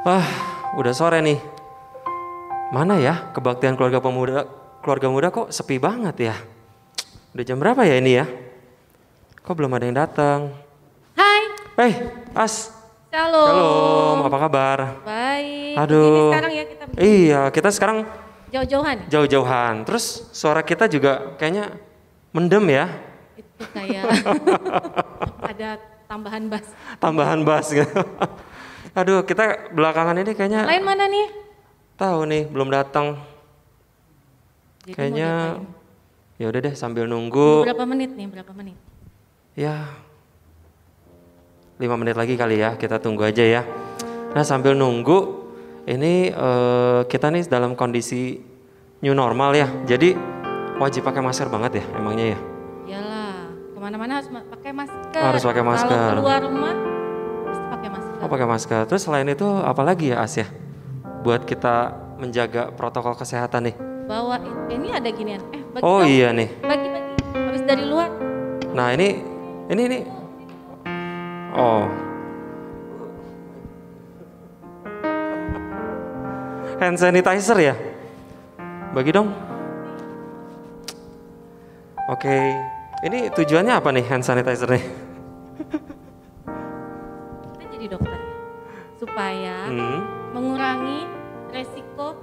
Wah, udah sore nih. Mana ya kebaktian keluarga muda kok sepi banget ya? Udah jam berapa ya ini ya? Kok belum ada yang datang? Hai. As. Shalom. Shalom, apa kabar? Baik. Aduh. Begini sekarang ya kita begini. Iya, kita sekarang Jauh-jauhan. jauh-jauhan. Terus suara kita juga kayaknya mendem ya? Itu kayak ada tambahan bass. Tambahan bass gitu. Aduh, kita belakangan ini kayaknya Lain mana nih? tahu nih belum datang. Jadi Kayaknya mau diapain? ya udah deh sambil nunggu. Berapa menit nih? Berapa menit? Ya 5 menit lagi kali ya, kita tunggu aja ya. Nah sambil nunggu, ini kita nih dalam kondisi new normal ya. Jadi wajib pakai masker banget ya emangnya ya? Iyalah, kemana-mana harus pakai masker. Harus pakai masker. Kalau keluar rumah, mesti pakai masker. Oh pakai masker. Terus selain itu apa lagi ya As ya? Buat kita menjaga protokol kesehatan nih. Bawa, ini ada ginian. Bagi Oh dong. iya nih. Bagi-bagi, habis dari luar. Nah ini. Oh. Hand sanitizer ya? Bagi dong. Oke. Ini tujuannya apa nih hand sanitizer nih? Kita jadi dokter ya. Supaya mengurangi resiko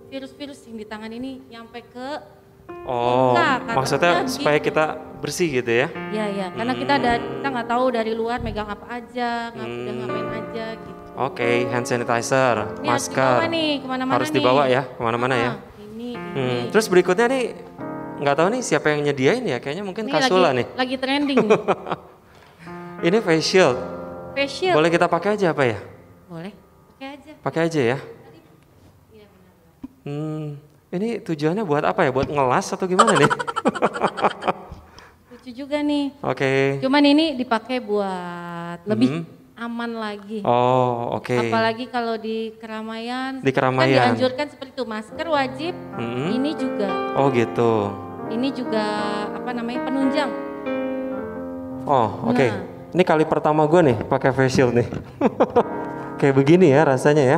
virus-virus yang di tangan ini nyampe ke Oh, muka, maksudnya katanya supaya gitu. kita bersih gitu ya? Ya, karena kita nggak tahu dari luar megang apa aja, udah ngapain aja gitu. Oke, hand sanitizer, Ini harus masker. dibawa nih, kemana-mana Harus nih. dibawa ya, kemana-mana ya. Ini. Terus berikutnya nih, nggak tahu nih siapa yang nyediain ya, kayaknya mungkin Ini Kasula nih. lagi trending nih. Ini face shield, Facial. boleh kita pakai aja apa ya? Boleh, pakai aja. Pakai aja ya. Iya benar. Ini tujuannya buat apa ya? Buat ngelas atau gimana nih? Lucu juga nih. Oke. Cuman ini dipakai buat lebih aman lagi. Oh, oke. Apalagi kalau di keramaian. Di keramaian. Kan dianjurkan seperti itu, masker wajib. Ini juga. Oh gitu. Ini juga penunjang. Oh, oke. Nah. Ini kali pertama gue nih pakai face shield nih. Kayak begini ya rasanya ya.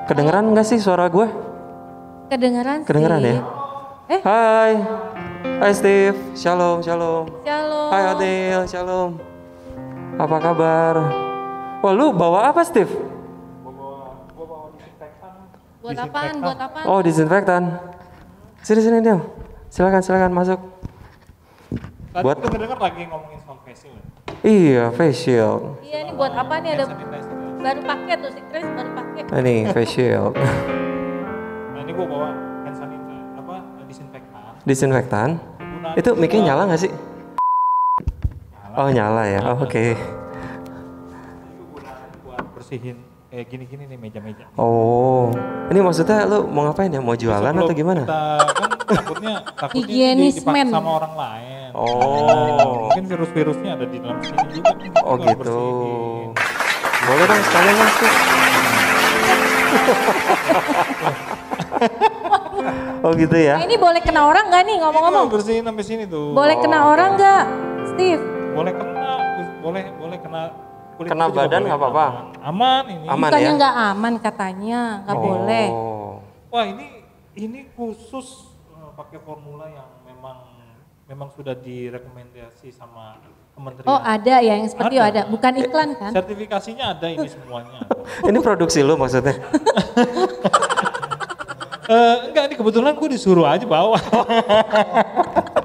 Kedengeran nggak sih suara gue? Kedengeran ya? Hai. Hai Steve. Shalom. Shalom. Hai Adil. Shalom. Apa kabar? Wah lu bawa apa Steve? Bawa disinfektan. Buat apaan? Oh disinfektan. Sini Del. Silakan masuk. Tadi buat dengar lagi ngomongin soal face shield. Iya face shield. Iya ini buat apa nih? Ada baru pakai tuh si Chris baru pakai. Ini face shield. Nah ini gua bawa hand sanitizer, Disinfektan. Itu mic-nya nyala nggak sih? Oh nyala ya. Oh, oke. Buat bersihin kayak gini-gini nih meja-meja. Oh, ini maksudnya lu mau ngapain ya? Mau jualan atau gimana? Kita kan takutnya Higienis dipakai men. sama orang lain. Oh. Mungkin virus-virusnya ada di dalam sini juga. Oh Kita gitu. bersihin. Boleh dong sekalian Mas. Oh gitu ya? Nah, ini boleh kena orang nggak nih ngomong-ngomong? Ini bersihin sampai sini tuh. Boleh kena orang nggak, Steve? Boleh kena kulit Kena juga badan boleh. nggak apa-apa? Aman ini. Aman Bukannya ya? nggak aman katanya, nggak boleh. Oh. Wah ini khusus pakai formula yang memang sudah direkomendasi sama kementerian. Oh ada ya yang seperti itu ada, bukan iklan kan? Sertifikasinya ada ini semuanya. Ini produksi lu maksudnya? Enggak, ini kebetulan gue disuruh aja bawa.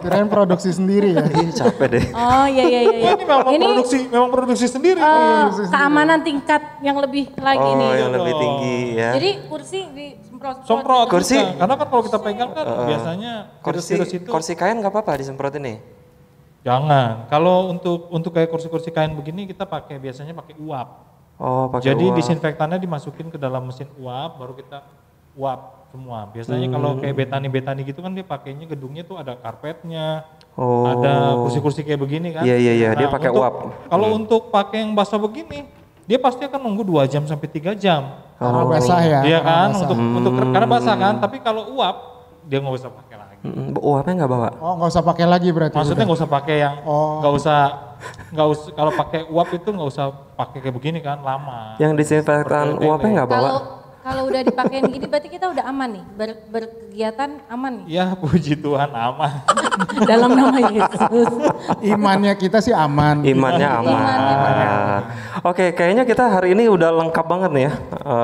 Kirain produksi sendiri ya. Ih capek deh. Oh iya. Ini memang produksi sendiri. Keamanan tingkat yang lebih lagi Oh nih. yang lebih tinggi ya. Jadi kursi disemprot. Semprot Kursi? juga. Karena kan kalau kita pegang kan biasanya virus-virus itu. Kursi kain nggak apa-apa disemprotin nih? Jangan. Kalau untuk kayak kursi-kursi kain begini kita biasanya pakai uap. Oh pakai Jadi uap. disinfektannya dimasukin ke dalam mesin uap, baru kita uap semua. Biasanya kalau kayak betani gitu kan dia pakainya gedungnya tuh ada karpetnya, ada kursi-kursi kayak begini kan. Iya, dia pakai uap. Kalau untuk pakai yang basah begini, dia pasti akan nunggu 2 jam sampai 3 jam. Karena basah ya. Iya kan, basah. karena basah kan. Tapi kalau uap dia nggak usah pakai lagi. Uapnya nggak bawa? Oh nggak usah pakai lagi berarti. Maksudnya nggak usah pakai yang, Oh. nggak usah kalau pakai uap itu nggak usah pakai kayak begini kan lama. Yang disinfektan uapnya nggak bawa? Kalau udah dipakein gini berarti kita udah aman nih, berkegiatan aman nih. Ya puji Tuhan aman. Dalam nama Yesus. Imannya kita sih aman. Imannya aman. Oke, kayaknya kita hari ini udah lengkap banget nih ya.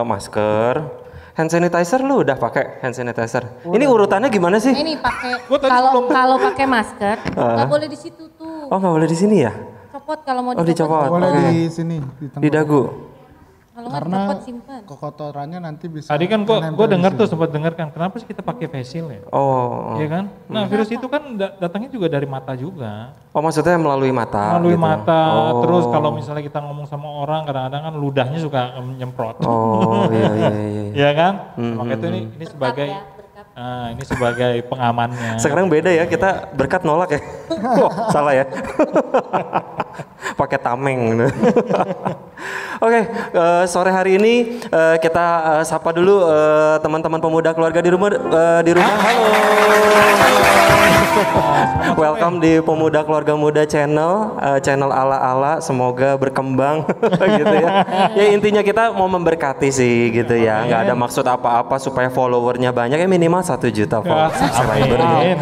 Masker, hand sanitizer lu udah pakai hand sanitizer. Ini urutannya gimana sih? Ini pakai kalau pakai masker nggak boleh di situ tuh. Oh, nggak boleh di sini ya? Copot kalau mau dicopot. Boleh di sini Di dagu. Kalau nggak karena copot simpan. kekotorannya nanti bisa. Tadi kan gue dengar tuh sempat dengar kan, kenapa sih kita pakai face shield ya? Oh. Iya kan? Nah virus itu kan datangnya juga dari mata juga. Oh, maksudnya melalui mata. Melalui gitu. mata. Terus kalau misalnya kita ngomong sama orang kadang-kadang kan ludahnya suka nyemprot. Oh iya. Iya kan? Makanya itu ini sebagai ini sebagai pengamannya. Sekarang beda ya, kita berkat nolak ya. Oh, salah ya. Pakai tameng. Oke, sore hari ini kita sapa dulu teman-teman pemuda keluarga di rumah. Halo. Welcome di Pemuda Keluarga Muda channel, channel ala-ala, semoga berkembang gitu ya. Ya intinya kita mau memberkati sih gitu ya, nggak ada maksud apa-apa supaya followernya banyak ya, minimal 1 juta subscriber gitu.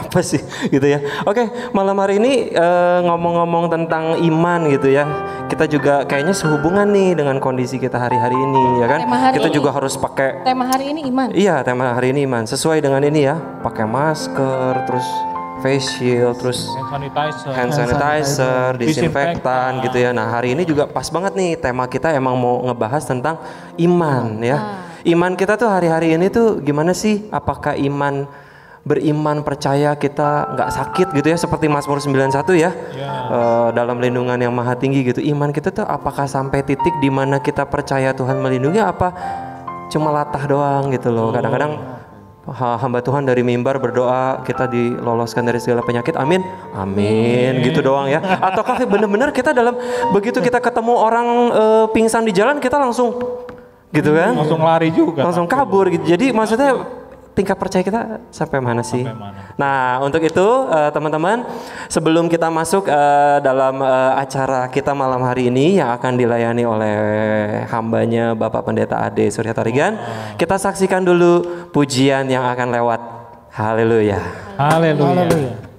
Apa sih gitu ya. Oke, malam hari ini ngomong-ngomong tentang iman gitu ya, kita juga kayaknya sehubungan nih dengan kondisi kita hari-hari ini ya kan. Kita juga harus pakai tema hari ini iman. Iya, tema hari ini iman. Sesuai dengan ini ya, pakai masker, terus face shield, terus hand sanitizer, disinfektan gitu ya. Nah hari ini juga pas banget nih, tema kita emang mau ngebahas tentang iman ya. Iman kita tuh hari-hari ini tuh gimana sih? Apakah beriman percaya kita nggak sakit gitu ya, seperti Mazmur 91 ya, dalam lindungan yang maha tinggi gitu. Iman kita tuh apakah sampai titik di mana kita percaya Tuhan melindungi, apa cuma latah doang gitu loh. Kadang-kadang hamba Tuhan dari mimbar berdoa kita diloloskan dari segala penyakit, amin, amin gitu doang ya. Ataukah benar-benar kita begitu kita ketemu orang pingsan di jalan kita langsung gitu kan, langsung lari juga, langsung kabur gitu. Jadi maksudnya tingkat percaya kita sampai mana sih? Nah untuk itu teman-teman, sebelum kita masuk dalam acara kita malam hari ini yang akan dilayani oleh hambanya Bapak Pendeta Ade Surya Tarigan, kita saksikan dulu pujian yang akan lewat. Haleluya. Haleluya.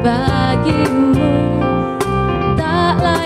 Bagimu tak lain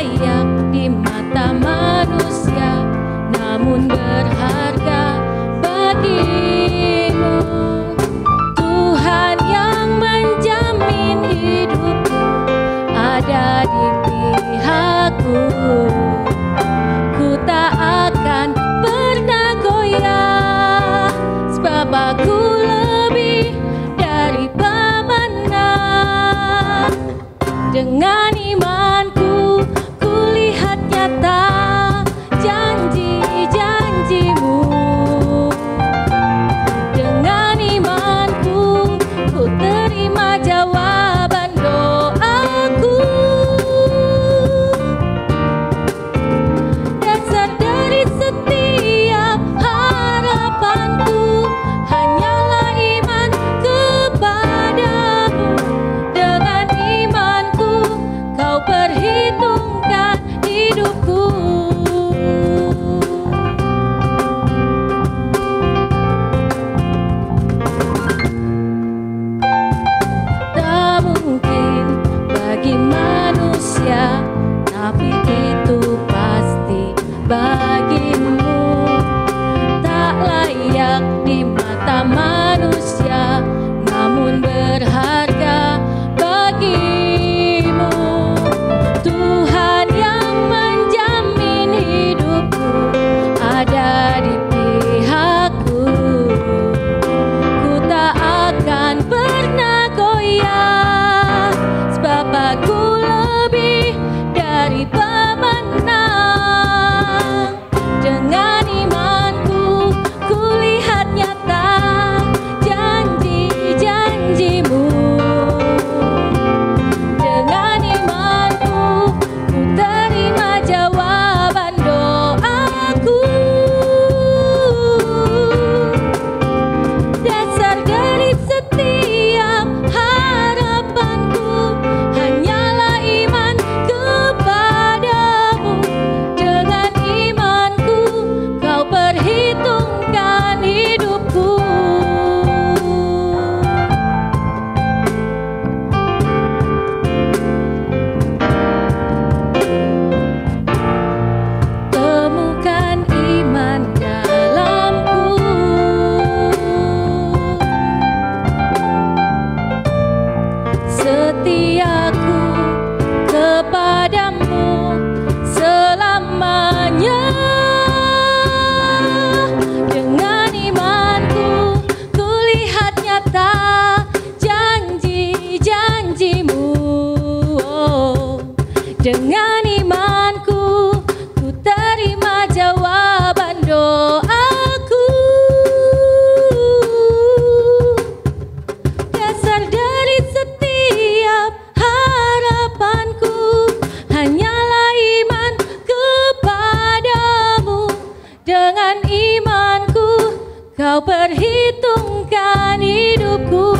Kau perhitungkan hidupku.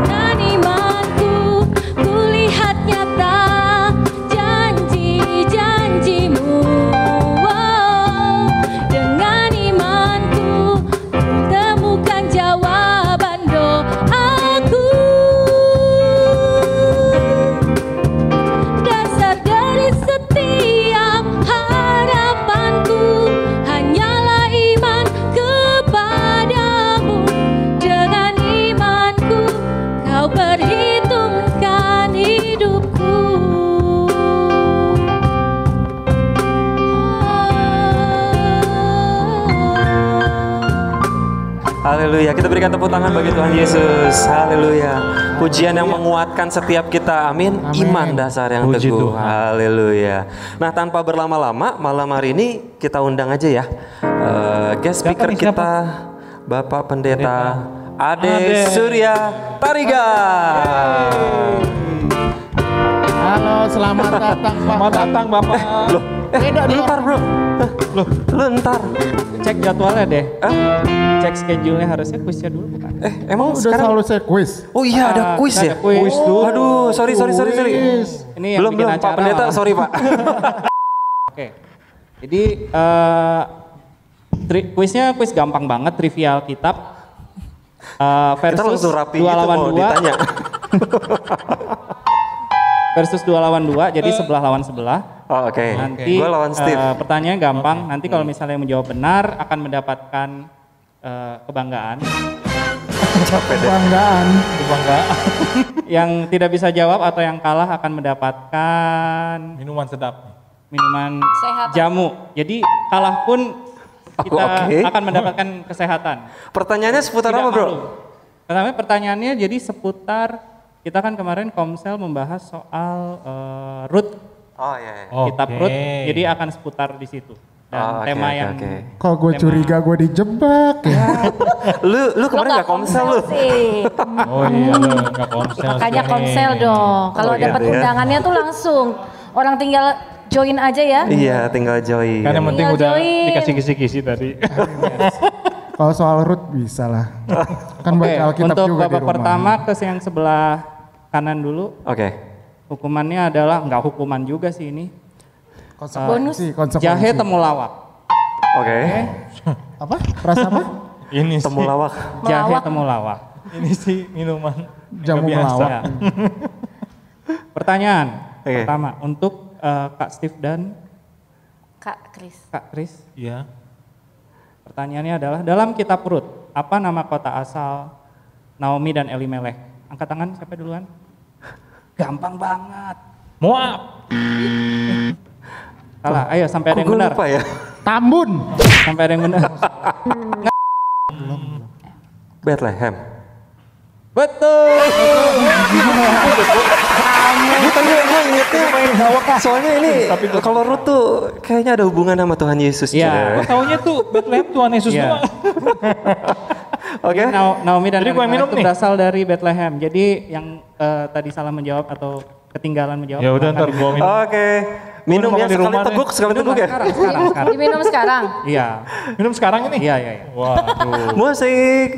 Dengan imanku kulihat nyata janji-janjimu. Wow. Dengan imanku temukan jawaban doaku. Dasar dari setiap harapanku hanyalah iman kepadamu. Dengan imanku kau perhitungkan hidupku. Haleluya, kita berikan tepuk tangan bagi Tuhan Yesus. Haleluya. Pujian yang menguatkan setiap kita. Amin. Iman dasar yang Puji teguh. Tuhan. Haleluya. Nah, tanpa berlama-lama, malam hari ini kita undang aja ya. Guest Siapa speaker nih, siapa? kita, Bapak Pendeta Ade Surya Tariga. Halo, selamat datang Pak. Selamat datang Bapak. Loh, ntar bro. Loh, Lu ntar. Cek jadwalnya deh. Eh, Cek schedule-nya harusnya kuisnya dulu bukan? emang Udah sekarang? selalu saya quiz. Oh iya ada kuis ya? ada kuis dulu. Aduh, sorry. Ini yang Belum bikin Pak acara Pendeta, malah. sorry Pak. Oke. Jadi kuisnya kuis gampang banget, trivial kitab. Kita Versus langsung rapi 2 gitu lawan mau 2. ditanya. Versus 2 lawan 2, jadi sebelah lawan sebelah. Oh, oke. Nanti Gue lawan Steve. pertanyaan gampang. Nanti kalau misalnya menjawab benar akan mendapatkan kebanggaan. Kebanggaan. Kebanggaan. Yang tidak bisa jawab atau yang kalah akan mendapatkan Minuman sedap. minuman Sehat. jamu. Jadi kalah pun kita Oke. akan mendapatkan kesehatan. Pertanyaannya seputar Tidak apa bro? malu. Pertama pertanyaannya jadi seputar, kita kan kemarin Komsel membahas soal root, Oh iya. kitab Oke. root, jadi akan seputar di situ. Dan Oh, oke, tema oke, yang oke. Kok gue curiga gue dijebak ya. Lu kemarin nggak komsel lu? sih. Oh iya, lo nggak komsel. Makanya sih. komsel dong. Kalau Oh, gitu dapat ya. undangannya tuh langsung. Orang tinggal join aja ya. Iya, tinggal join. Kan yang penting Tinggal udah join. dikasih kisi-kisi tadi. Kalau soal root bisa lah. Kan Oke, baca Alkitab untuk juga di babak rumah. pertama ke yang sebelah kanan dulu. Oke. Hukumannya adalah, nggak hukuman juga sih ini, Konsekuensi. jahe temulawak. Oke. Apa? Rasa apa? Ini sih. Temulawak. Jahe Melawak. temulawak. Ini sih minuman. Jamu nggak biasa. melawak. Ya. Pertanyaan Oke. pertama untuk Kak Steve dan Kak Kris. Kak Kris. Iya. Pertanyaannya adalah, dalam kitab Rut, apa nama kota asal Naomi dan Elimelek? Angkat tangan, siapa duluan? Gampang banget. Moab. Salah, ayo sampai ada Kok yang gue benar. lupa ya? Tambun. Sampai ada yang benar. Bethlehem. Betul. Gue ingetnya soalnya ini kalau Ruth tuh kayaknya ada hubungan sama Tuhan Yesus. Iya. Gue taunya tuh Bethlehem Tuhan Yesus Iya. doang. Oke. Naomi dan Jadi gue yang Elimelek minum itu nih. berasal dari Bethlehem. Jadi yang tadi salah menjawab atau ketinggalan menjawab. Ya udah silakan ntar gue diminum. minum. Oke. Minum Gua ya makan di sekali rumah teguk, sekali Minum teguk ya. sekarang. Diminum sekarang. Iya. Minum sekarang ini? Iya. Waduh. Musik.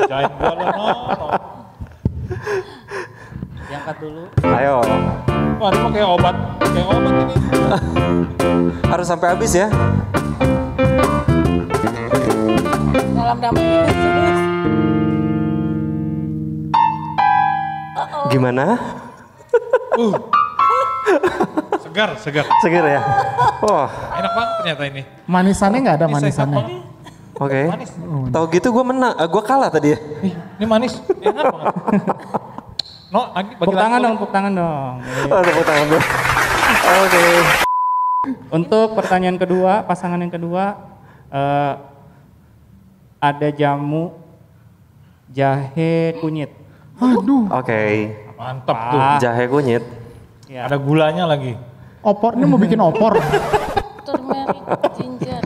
Jahin gue lah. No. Diangkat dulu. Ayo. Wah ini mah kayak obat. Kayak obat ini. Harus sampai habis ya. Dalam nama Yesus. Gimana? Segar, segar. Seger ya. Wah. Enak banget ternyata ini. Manisannya nggak ada Ini sehat manisannya. banget. Oke. Manis. Tahu gitu gue menang, gue kalah tadi ya. Ih, ini manis. Enak banget. No, bagi Tepuk tangan dong, tepuk tangan dong. Oh, tepuk tangan gue. Oke. Untuk pertanyaan kedua, pasangan yang kedua, ada jamu jahe kunyit. Aduh, Oke. Mantap tuh. Jahe kunyit. Ya. Ada gulanya lagi. opor ini mau bikin opor. Turmeric, ginger.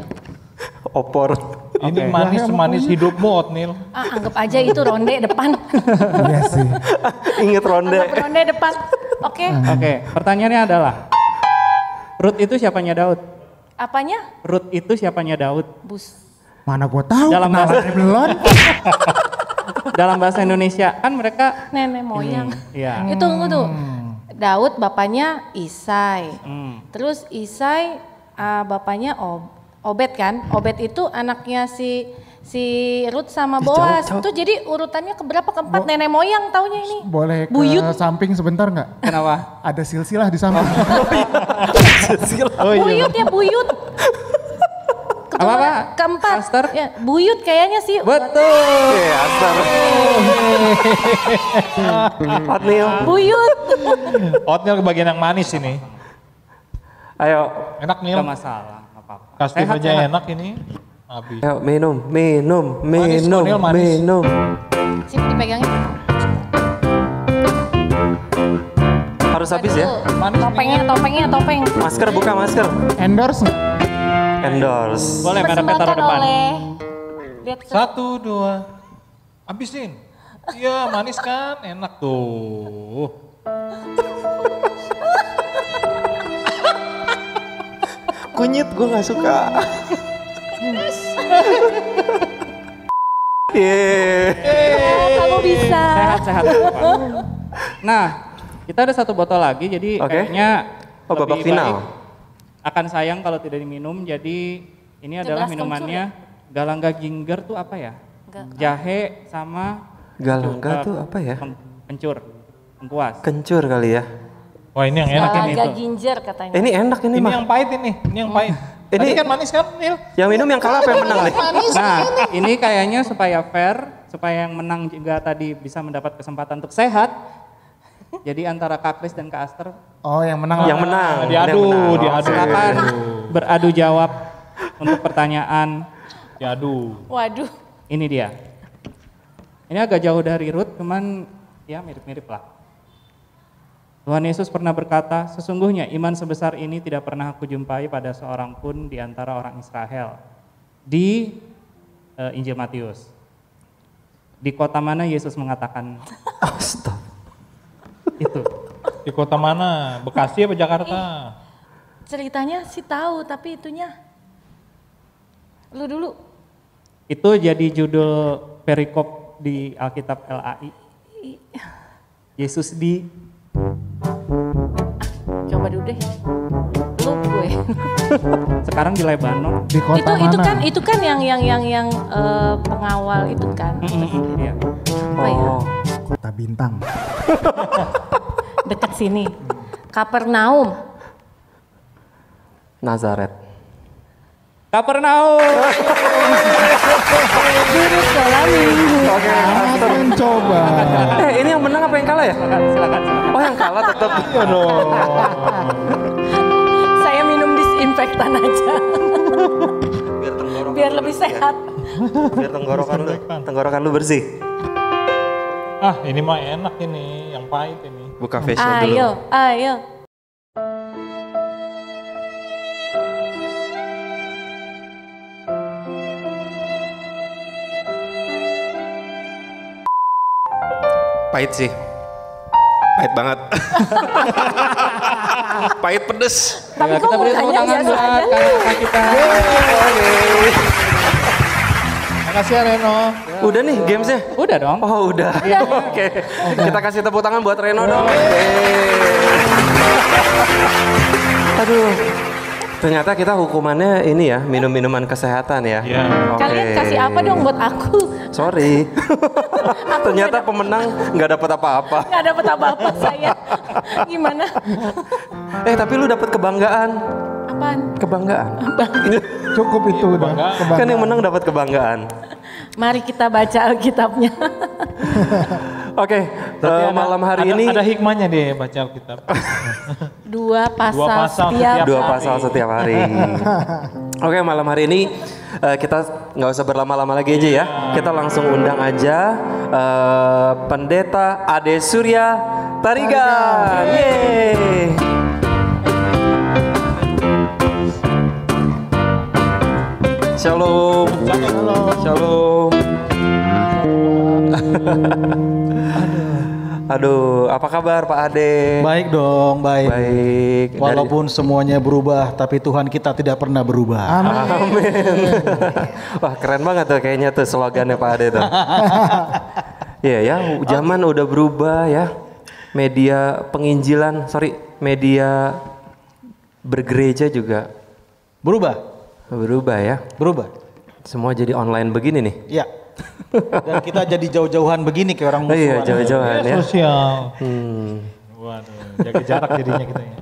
Opor. Ini Oke. manis semanis hidupmu, Otnil. Ah, anggap aja itu ronde depan. Iya sih. Ingat ronde. Anggap ronde depan. Oke. Oke, pertanyaannya adalah, Rut itu siapanya Daud? Apanya? Rut itu siapanya Daud? Bus. Mana gua tahu, Dalam bahasa- belum. Dalam bahasa Indonesia kan mereka Nenek moyang. Iya. Itu tunggu tuh. Daud bapaknya Isai. Terus Isai bapaknya Obed kan? Obed itu anaknya si Ruth sama Boas. Itu jadi urutannya keberapa? Keempat nenek moyang taunya ini. Boleh ke Buyut. samping sebentar nggak? Kenapa? Ada silsilah di samping. Buyut ya buyut. Apa? Keempat. Aster? Ya, buyut kayaknya sih. Betul. Iya, Aster. Oatmeal. Buyut. Oatmeal ke bagian yang manis ini. Ayo, Enak nih. Gak masalah, gak apa-apa. Kasih Sehat, aja sehat. enak ini. Habis. ayo minum. Manis, Cornel, manis. Sip dipegangin. Harus habis ya. Topeng. Masker buka masker. Endorse nggak? Endorse. Boleh mereknya taruh depan. Lihat ke 1, 2. Habisin. Iya manis kan, enak tuh. Kunyit gue nggak suka. kamu bisa. Sehat-sehat. Nah, kita ada 1 botol lagi, jadi Oke. kayaknya Babak lebih final. baik akan sayang kalau tidak diminum. Jadi ini adalah gelas minumannya Galangga Ginger tuh apa ya? Jahe sama Galangga tuh apa ya? Kencur, lengkuas. Kencur kali ya. Wah ini yang enak ini. Galangga itu. ginger katanya. Ini enak ini Ini mah. yang pahit ini yang pahit. Ini- Tadi kan manis kan, Nil? Yang minum yang kalah apa yang menang nih? Nah, ini kayaknya supaya fair, supaya yang menang juga tadi bisa mendapat kesempatan untuk sehat. Jadi antara Kak Kris dan Kak Aster, Oh yang menang. Yang menang. Diadu, Yang menang. diadu. silakan beradu jawab untuk pertanyaan. Diadu. Waduh. Ini dia. Ini agak jauh dari Ruth, cuman ya mirip-mirip lah. Tuhan Yesus pernah berkata, sesungguhnya iman sebesar ini tidak pernah aku jumpai pada seorang pun di antara orang Israel. Di Injil Matius. Di kota mana Yesus mengatakan Astaga. itu? Di kota mana? Bekasi apa Jakarta? Ceritanya sih tahu tapi itunya. Lu dulu. Itu jadi judul perikop di Alkitab LAI. Yesus di Coba dulu deh. Lu gue. sekarang di Lebanon. Di kota mana? itu kan yang pengawal itu kan. Iya. Apa ya? Oh, Kota Bintang. Dekat sini. Kapernaum. Nazaret. Kapernaum. Guru sekolah minggu. Akan coba. Ini yang menang apa yang kalah ya? Silakan. Oh yang kalah tetap. Saya minum disinfektan aja. Biar tenggorokan Biar lu lebih bersih ya. sehat. Biar tenggorokan lu bersih. Ah ini mah enak ini, yang pahit ini. Buka facial dulu. Ayo. Pahit sih. Pahit banget. Pahit pedes. Tapi kok Kita beri tepuk mukanya tangan biasa buat aja? kakak kita. Makasih ya Reno. Udah nih gamesnya. Udah dong. Oh udah. Oke. Kita kasih tepuk tangan buat Reno dong. Aduh. Ternyata kita hukumannya ini ya, minum-minuman kesehatan ya. Iya. Oke. Kalian kasih apa dong buat aku? Sorry. Ternyata pemenang nggak dapat apa-apa. Gak dapet apa-apa saya. Gimana? Tapi lu dapat kebanggaan. Apaan? Kebanggaan. Cukup itu udah. Kan yang menang dapat kebanggaan. Mari kita baca Alkitabnya. Oke, malam hari ini ada hikmahnya deh baca Alkitab. Dua pasal pasal setiap dua hari. pasal setiap hari. Oke, malam hari ini kita nggak usah berlama-lama lagi aja ya. Kita langsung undang aja Pendeta Ade Surya Tarigan. Yeay. Shalom. Shalom. Aduh, apa kabar Pak Ade? Baik dong, baik. Baik. Walaupun semuanya berubah, tapi Tuhan kita tidak pernah berubah. Amin. Wah, keren banget tuh kayaknya tuh slogannya Pak Ade tuh. Iya ya, zaman udah berubah ya. Media penginjilan, media bergereja juga berubah ya. Berubah. Semua jadi online begini nih. Iya. Dan kita jadi jauh-jauhan begini kayak orang musuhan. Iya, jauh-jauhan ya. Sosial. Waduh, jaga jarak jadinya kita ya.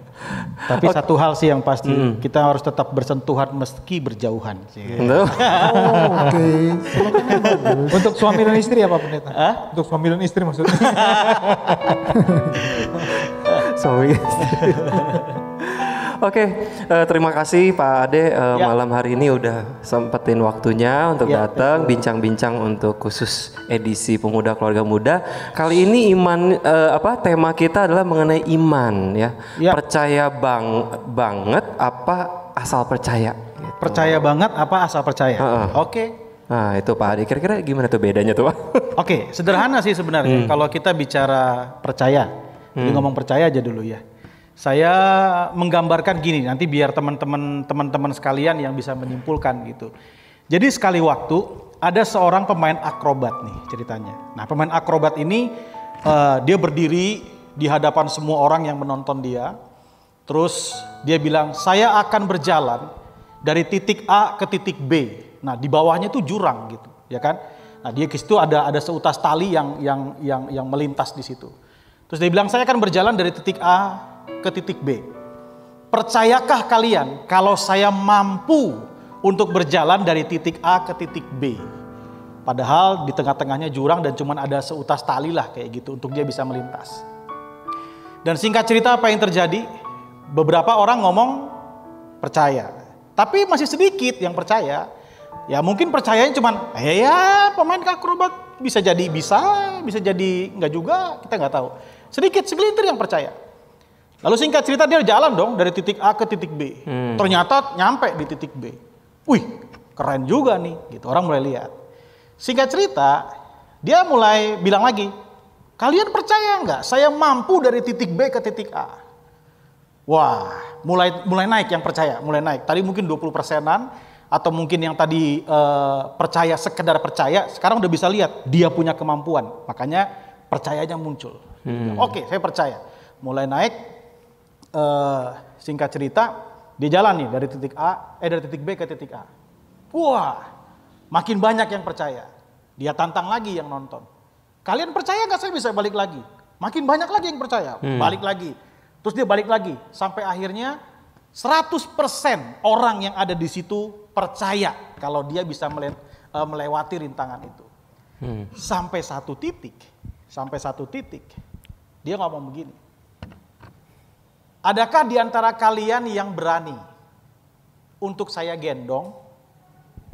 Tapi satu hal sih yang pasti, kita harus tetap bersentuhan meski berjauhan. Oke. Untuk suami dan istri apa pendeta? Untuk suami dan istri maksudnya. Suami istri. Oke, terima kasih Pak Ade malam hari ini udah sempetin waktunya untuk datang bincang-bincang untuk khusus edisi Pemuda Keluarga Muda. Kali ini tema kita adalah mengenai iman ya. Percaya banget apa asal percaya? Gitu. Percaya banget apa asal percaya? Oke. Nah itu Pak Ade, kira-kira gimana tuh bedanya tuh Pak? Oke, sederhana sih sebenarnya. Kalau kita bicara percaya, jadi ngomong percaya aja dulu ya. Saya menggambarkan gini, nanti biar teman-teman sekalian yang bisa menyimpulkan gitu. Jadi sekali waktu ada seorang pemain akrobat nih ceritanya. Nah pemain akrobat ini dia berdiri di hadapan semua orang yang menonton dia. Terus dia bilang, saya akan berjalan dari titik A ke titik B. Nah di bawahnya tuh jurang gitu, ya kan? Nah dia ke situ ada seutas tali yang melintas di situ. Terus dia bilang, saya akan berjalan dari titik A ke titik B. Percayakah kalian kalau saya mampu untuk berjalan dari titik A ke titik B? Padahal di tengah-tengahnya jurang dan cuman ada seutas tali lah kayak gitu untuk dia bisa melintas. Dan singkat cerita apa yang terjadi? Beberapa orang ngomong percaya, tapi masih sedikit yang percaya. Ya mungkin percayanya cuman ya pemain akrobat bisa jadi enggak juga, kita nggak tahu. Sedikit segelintir yang percaya. Lalu singkat cerita dia jalan dong dari titik A ke titik B. Ternyata nyampe di titik B. Wih, keren juga nih, gitu. Orang mulai lihat. Singkat cerita, dia mulai bilang lagi, kalian percaya nggak? Saya mampu dari titik B ke titik A. Wah, mulai naik yang percaya, mulai naik. Tadi mungkin 20%-an atau mungkin yang tadi percaya sekedar percaya, sekarang udah bisa lihat dia punya kemampuan. Makanya percayanya muncul. Oke, saya percaya. Mulai naik. Singkat cerita dia jalan nih dari titik B ke titik A. Wah, makin banyak yang percaya. Dia tantang lagi yang nonton. Kalian percaya nggak saya bisa balik lagi? Makin banyak lagi yang percaya, balik lagi. Terus dia balik lagi sampai akhirnya 100% orang yang ada di situ percaya kalau dia bisa melewati rintangan itu. Sampai satu titik dia ngomong begini. Adakah di antara kalian yang berani untuk saya gendong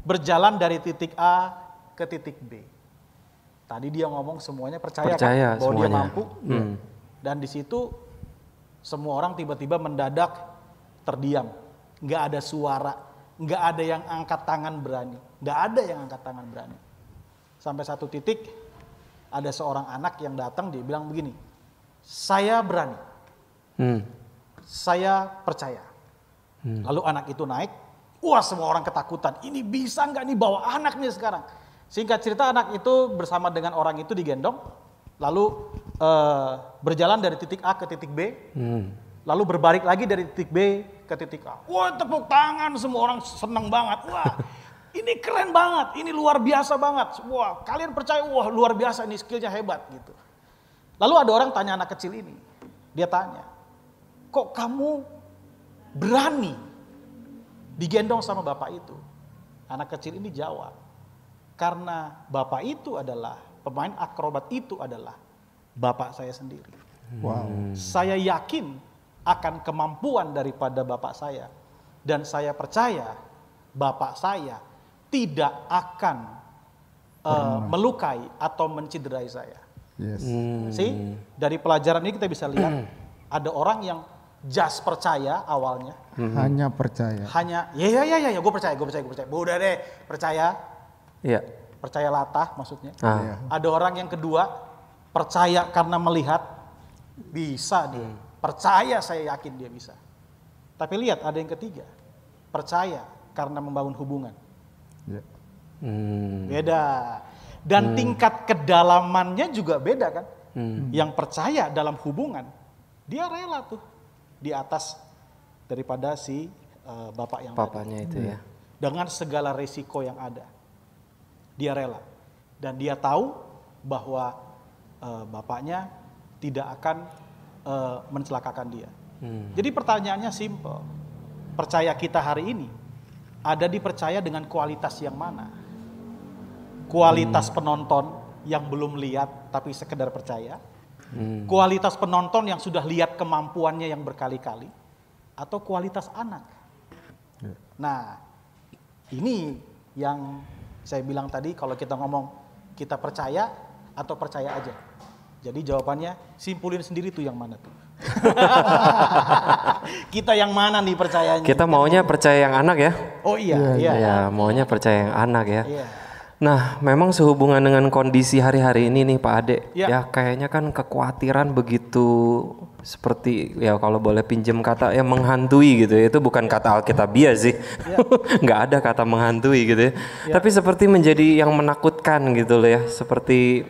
berjalan dari titik A ke titik B? Tadi dia ngomong semuanya percaya kan bahwa dia mampu. Dan di situ semua orang tiba-tiba mendadak terdiam. Nggak ada suara, nggak ada yang angkat tangan berani. Nggak ada yang angkat tangan berani. Sampai satu titik ada seorang anak yang datang, dia bilang begini, saya berani. Saya percaya. Lalu anak itu naik, wah semua orang ketakutan. Ini bisa nggak nih bawa anaknya sekarang? Singkat cerita anak itu bersama dengan orang itu digendong, lalu berjalan dari titik A ke titik B, lalu berbalik lagi dari titik B ke titik A. Wah tepuk tangan, semua orang seneng banget. Wah ini keren banget, ini luar biasa banget. Wah kalian percaya, wah luar biasa, ini skillnya hebat gitu. Lalu ada orang tanya anak kecil ini, dia tanya, kok kamu berani digendong sama bapak itu? Anak kecil ini jawab, karena bapak itu adalah, pemain akrobat itu adalah bapak saya sendiri. Wow. Saya yakin akan kemampuan daripada bapak saya. Dan saya percaya bapak saya tidak akan melukai atau menciderai saya. Yes. Dari pelajaran ini kita bisa lihat ada orang yang just percaya awalnya. Hanya percaya. Hanya ya gue percaya. Udah deh, percaya. Iya. Percaya latah maksudnya. Iya. Ada orang yang kedua percaya karena melihat, bisa dia. Percaya, saya yakin dia bisa. Tapi lihat ada yang ketiga, percaya karena membangun hubungan. Beda. Dan tingkat kedalamannya juga beda kan. Yang percaya dalam hubungan, dia rela tuh di atas daripada si bapak yang papanya tadi. itu ya. Dengan segala resiko yang ada, dia rela. Dan dia tahu bahwa bapaknya tidak akan mencelakakan dia. Jadi pertanyaannya simple. Percaya kita hari ini ada dipercaya dengan kualitas yang mana? Kualitas penonton yang belum lihat tapi sekedar percaya? Kualitas penonton yang sudah lihat kemampuannya yang berkali-kali? Atau kualitas anak? Nah, ini yang saya bilang tadi, kalau kita ngomong kita percaya atau percaya aja. Jadi jawabannya simpulin sendiri tuh yang mana tuh. Kita yang mana nih percayanya? Kita maunya percaya yang anak ya. Oh iya. Ya, maunya percaya yang anak ya. Iya. Nah, memang sehubungan dengan kondisi hari-hari ini nih Pak Ade, Ya. ya kayaknya kan kekhawatiran begitu seperti ya kalau boleh pinjem kata ya menghantui gitu ya. Itu bukan kata Alkitabiah sih. Nggak ada kata menghantui gitu ya. Tapi seperti menjadi yang menakutkan gitu loh ya, seperti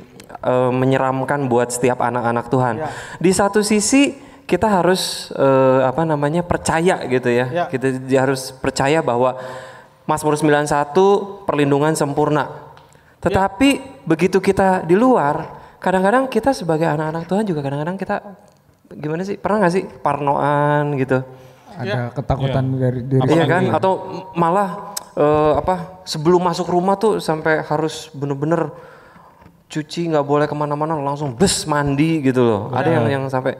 menyeramkan buat setiap anak-anak Tuhan. Ya. Di satu sisi kita harus percaya gitu ya. Kita harus percaya bahwa Mazmur 91 perlindungan sempurna. Tetapi begitu kita di luar, kadang-kadang kita sebagai anak-anak Tuhan juga kadang-kadang kita gimana sih? Pernah nggak sih parnoan gitu? Ada ketakutan dari diri Iya kan? Atau malah sebelum masuk rumah tuh sampai harus bener-bener cuci, nggak boleh kemana-mana, langsung mandi gitu loh. Ada yang sampai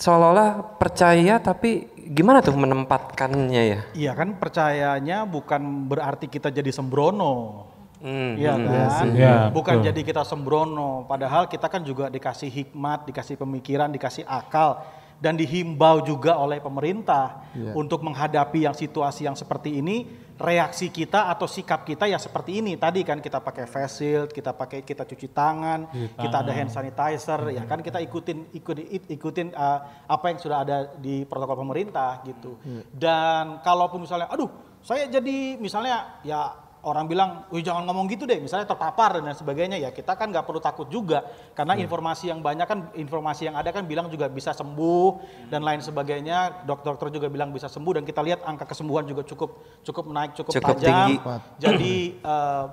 seolah-olah percaya tapi gimana tuh menempatkannya ya? Iya kan, percayanya bukan berarti kita jadi sembrono. Iya kan? Bukan jadi kita sembrono. Padahal kita kan juga dikasih hikmat, dikasih pemikiran, dikasih akal. Dan dihimbau juga oleh pemerintah untuk menghadapi yang situasi yang seperti ini. Reaksi kita atau sikap kita ya seperti ini. Tadi kan kita pakai face shield, kita cuci tangan, kita ada hand sanitizer, ya kan kita ikutin apa yang sudah ada di protokol pemerintah gitu. Dan kalaupun misalnya, aduh saya jadi misalnya ya orang bilang, wih jangan ngomong gitu deh, misalnya terpapar dan sebagainya, ya kita kan nggak perlu takut juga, karena informasi yang banyak kan, informasi yang ada kan bilang juga bisa sembuh dan lain sebagainya, dokter juga bilang bisa sembuh, dan kita lihat angka kesembuhan juga cukup naik, cukup tajam, tinggi. Jadi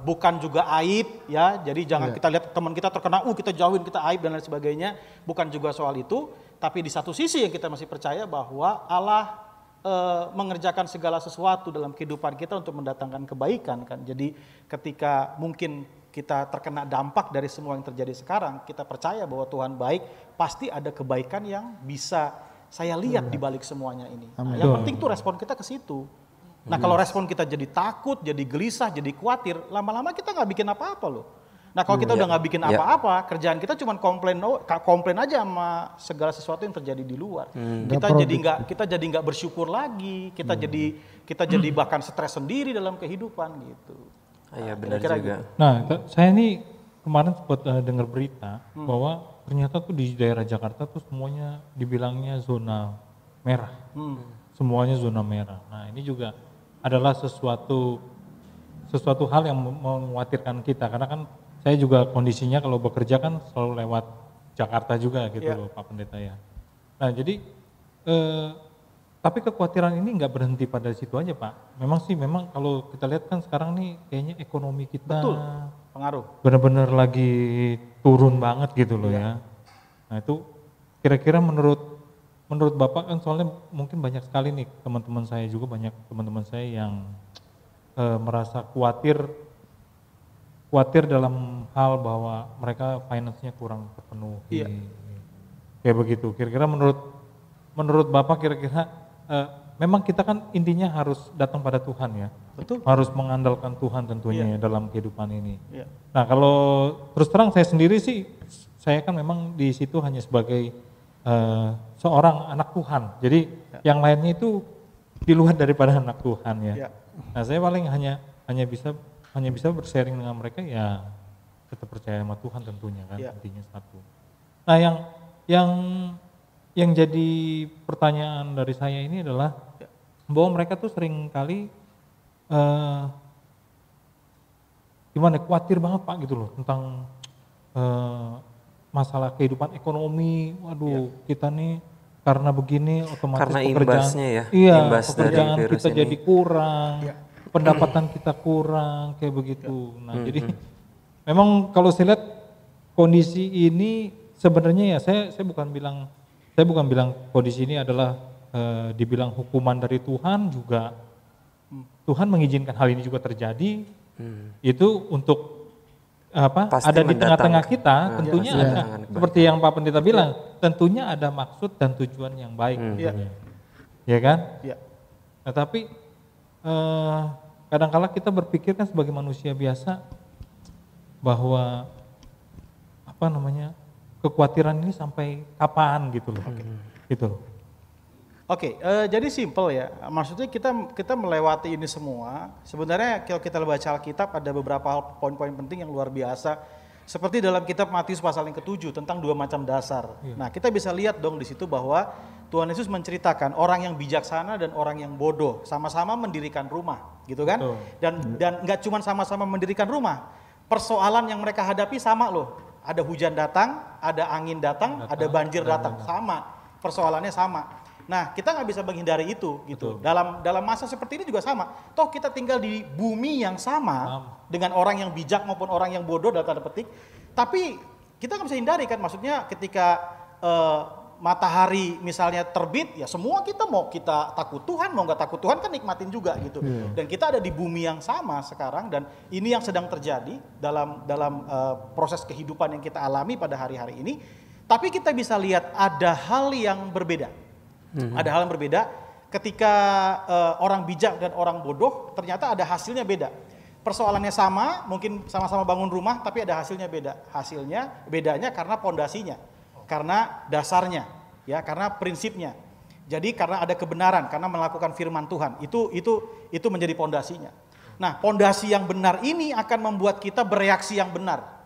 bukan juga aib ya, jadi jangan kita lihat teman kita terkena, kita jauhin, kita aib dan lain sebagainya, bukan juga soal itu, tapi di satu sisi yang kita masih percaya bahwa Allah mengerjakan segala sesuatu dalam kehidupan kita untuk mendatangkan kebaikan kan. Jadi ketika mungkin kita terkena dampak dari semua yang terjadi sekarang, kita percaya bahwa Tuhan baik, pasti ada kebaikan yang bisa saya lihat di balik semuanya ini. Nah, yang penting tuh respon kita ke situ. Nah, kalau respon kita jadi takut, jadi gelisah, jadi khawatir, lama-lama kita nggak bikin apa-apa loh. Nah, kalau kita udah nggak bikin apa-apa, kerjaan kita cuma komplain aja sama segala sesuatu yang terjadi di luar. Kita jadi nggak bersyukur lagi, kita jadi bahkan stres sendiri dalam kehidupan gitu. Iya benar juga. Gitu. Nah, saya ini kemarin sempat dengar berita bahwa ternyata tuh di daerah Jakarta tuh semuanya dibilangnya zona merah. Semuanya zona merah. Nah, ini juga adalah sesuatu hal yang mengkhawatirkan kita, karena kan saya juga kondisinya kalau bekerja kan selalu lewat Jakarta juga gitu loh Pak Pendeta ya. Nah jadi tapi kekhawatiran ini nggak berhenti pada situ aja Pak. Memang kalau kita lihat kan sekarang nih kayaknya ekonomi kita pengaruh benar-benar lagi turun banget gitu loh ya. Nah itu kira-kira menurut Bapak kan, soalnya mungkin banyak sekali nih teman-teman saya juga, banyak teman-teman saya yang merasa khawatir dalam hal bahwa mereka finance-nya kurang terpenuhi. Kayak begitu. Kira-kira menurut Bapak kira-kira memang kita kan intinya harus datang pada Tuhan ya. Betul. Harus mengandalkan Tuhan tentunya ya dalam kehidupan ini. Nah, kalau terus terang saya sendiri sih, saya kan memang di situ hanya sebagai seorang anak Tuhan. Jadi yang lainnya itu di luar daripada anak Tuhan ya. Nah, saya paling hanya bisa bersharing dengan mereka ya, tetap percaya sama Tuhan tentunya kan, intinya satu. Nah, yang jadi pertanyaan dari saya ini adalah bahwa mereka tuh sering kali gimana khawatir banget Pak gitu loh tentang masalah kehidupan ekonomi. Waduh, kita nih karena begini otomatis karena pekerjaan, imbasnya ya, iya, imbas pekerjaan dari virus kita ini. jadi kurang, pendapatan kita kurang kayak begitu. Nah, jadi memang kalau saya lihat kondisi ini sebenarnya ya saya bukan bilang kondisi ini adalah dibilang hukuman dari Tuhan, juga Tuhan mengizinkan hal ini juga terjadi. Itu untuk Pasti ada di tengah-tengah kita, tentunya ada mendatangkan seperti yang Pak Pendeta bilang, tentunya ada maksud dan tujuan yang baik, ya kan? Ya. Nah, tapi kadang-kala kita berpikir kan sebagai manusia biasa bahwa kekhawatiran ini sampai kapan gitu loh, gitu loh. Oke, jadi simple ya. Maksudnya kita melewati ini semua. Sebenarnya kalau kita baca Alkitab ada beberapa poin-poin penting yang luar biasa. Seperti dalam kitab Matius pasal yang ke-7 tentang 2 macam dasar. Nah, kita bisa lihat dong di situ bahwa Tuhan Yesus menceritakan orang yang bijaksana dan orang yang bodoh sama-sama mendirikan rumah, gitu kan? Dan nggak cuma sama-sama mendirikan rumah. Persoalan yang mereka hadapi sama loh. Ada hujan datang, ada angin datang, ada banjir datang, sama. Persoalannya sama. Nah, kita nggak bisa menghindari itu, gitu. Dalam masa seperti ini juga sama. Toh kita tinggal di bumi yang sama dengan orang yang bijak maupun orang yang bodoh dalam tanda petik. Tapi kita nggak bisa hindari kan, maksudnya ketika matahari misalnya terbit, ya semua kita mau kita takut Tuhan, mau nggak takut Tuhan kan nikmatin juga gitu. Dan kita ada di bumi yang sama sekarang, dan ini yang sedang terjadi dalam proses kehidupan yang kita alami pada hari-hari ini. Tapi kita bisa lihat ada hal yang berbeda. Ada hal yang berbeda ketika orang bijak dan orang bodoh ternyata ada hasilnya beda. Persoalannya sama, mungkin sama-sama bangun rumah, tapi ada hasilnya beda. Hasilnya bedanya karena pondasinya, karena dasarnya, ya, karena prinsipnya. Jadi karena ada kebenaran, karena melakukan firman Tuhan. Itu menjadi pondasinya. Nah, pondasi yang benar ini akan membuat kita bereaksi yang benar.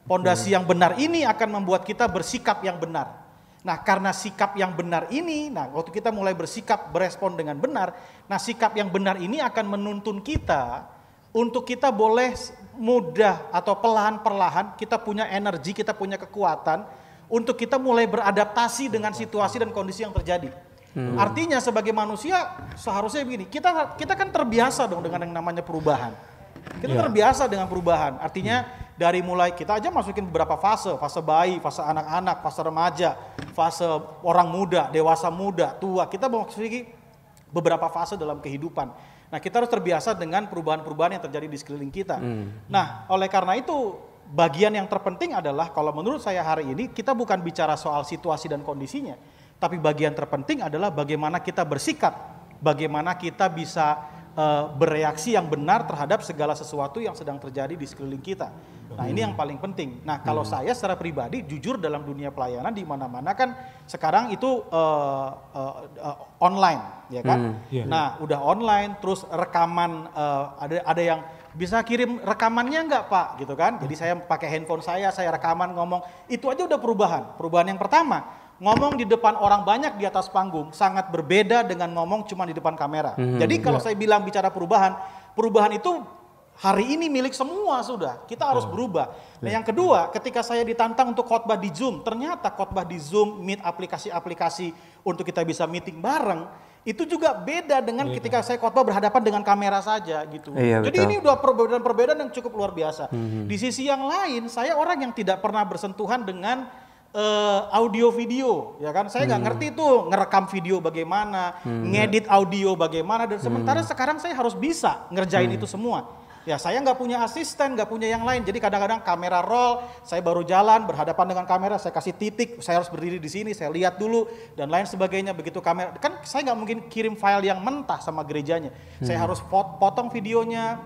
Pondasi yang benar ini akan membuat kita bersikap yang benar. Nah, karena sikap yang benar ini, waktu kita mulai bersikap, berespon dengan benar, nah sikap yang benar ini akan menuntun kita untuk kita boleh mudah atau perlahan-perlahan kita punya energi, kita punya kekuatan untuk kita mulai beradaptasi dengan situasi dan kondisi yang terjadi. Artinya sebagai manusia seharusnya begini, kita kan terbiasa dong dengan yang namanya perubahan. Kita terbiasa dengan perubahan, artinya dari mulai kita aja masukin beberapa fase bayi, fase anak-anak, fase remaja, fase orang muda, dewasa muda, tua. Kita memasuki beberapa fase dalam kehidupan. Nah, kita harus terbiasa dengan perubahan-perubahan yang terjadi di sekeliling kita. Nah, oleh karena itu bagian yang terpenting adalah kalau menurut saya hari ini kita bukan bicara soal situasi dan kondisinya, tapi bagian terpenting adalah bagaimana kita bersikap, bagaimana kita bisa bereaksi yang benar terhadap segala sesuatu yang sedang terjadi di sekeliling kita. Nah, ini yang paling penting. Nah, kalau saya secara pribadi jujur dalam dunia pelayanan di mana-mana kan sekarang itu online, ya kan? Nah, udah online, terus rekaman, ada yang bisa kirim rekamannya enggak Pak, gitu kan? Jadi saya pakai handphone saya rekaman ngomong, itu aja udah perubahan. Perubahan yang pertama, ngomong di depan orang banyak di atas panggung sangat berbeda dengan ngomong cuma di depan kamera. Jadi kalau saya bilang bicara perubahan itu hari ini milik semua sudah. Kita harus berubah. Nah, yang kedua, ketika saya ditantang untuk khotbah di Zoom, ternyata khotbah di Zoom, Meet, aplikasi-aplikasi untuk kita bisa meeting bareng, itu juga beda dengan ketika saya khotbah berhadapan dengan kamera saja gitu. Jadi ini udah perbedaan-perbedaan yang cukup luar biasa. Di sisi yang lain, saya orang yang tidak pernah bersentuhan dengan audio video, ya kan? Saya nggak ngerti tuh ngerekam video bagaimana, ngedit audio bagaimana, dan sementara sekarang saya harus bisa ngerjain itu semua. Ya, saya nggak punya asisten, nggak punya yang lain. Jadi kadang-kadang kamera roll, saya baru jalan berhadapan dengan kamera, saya kasih titik, saya harus berdiri di sini, saya lihat dulu dan lain sebagainya. Begitu kamera, kan saya nggak mungkin kirim file yang mentah sama gerejanya. Saya harus potong videonya,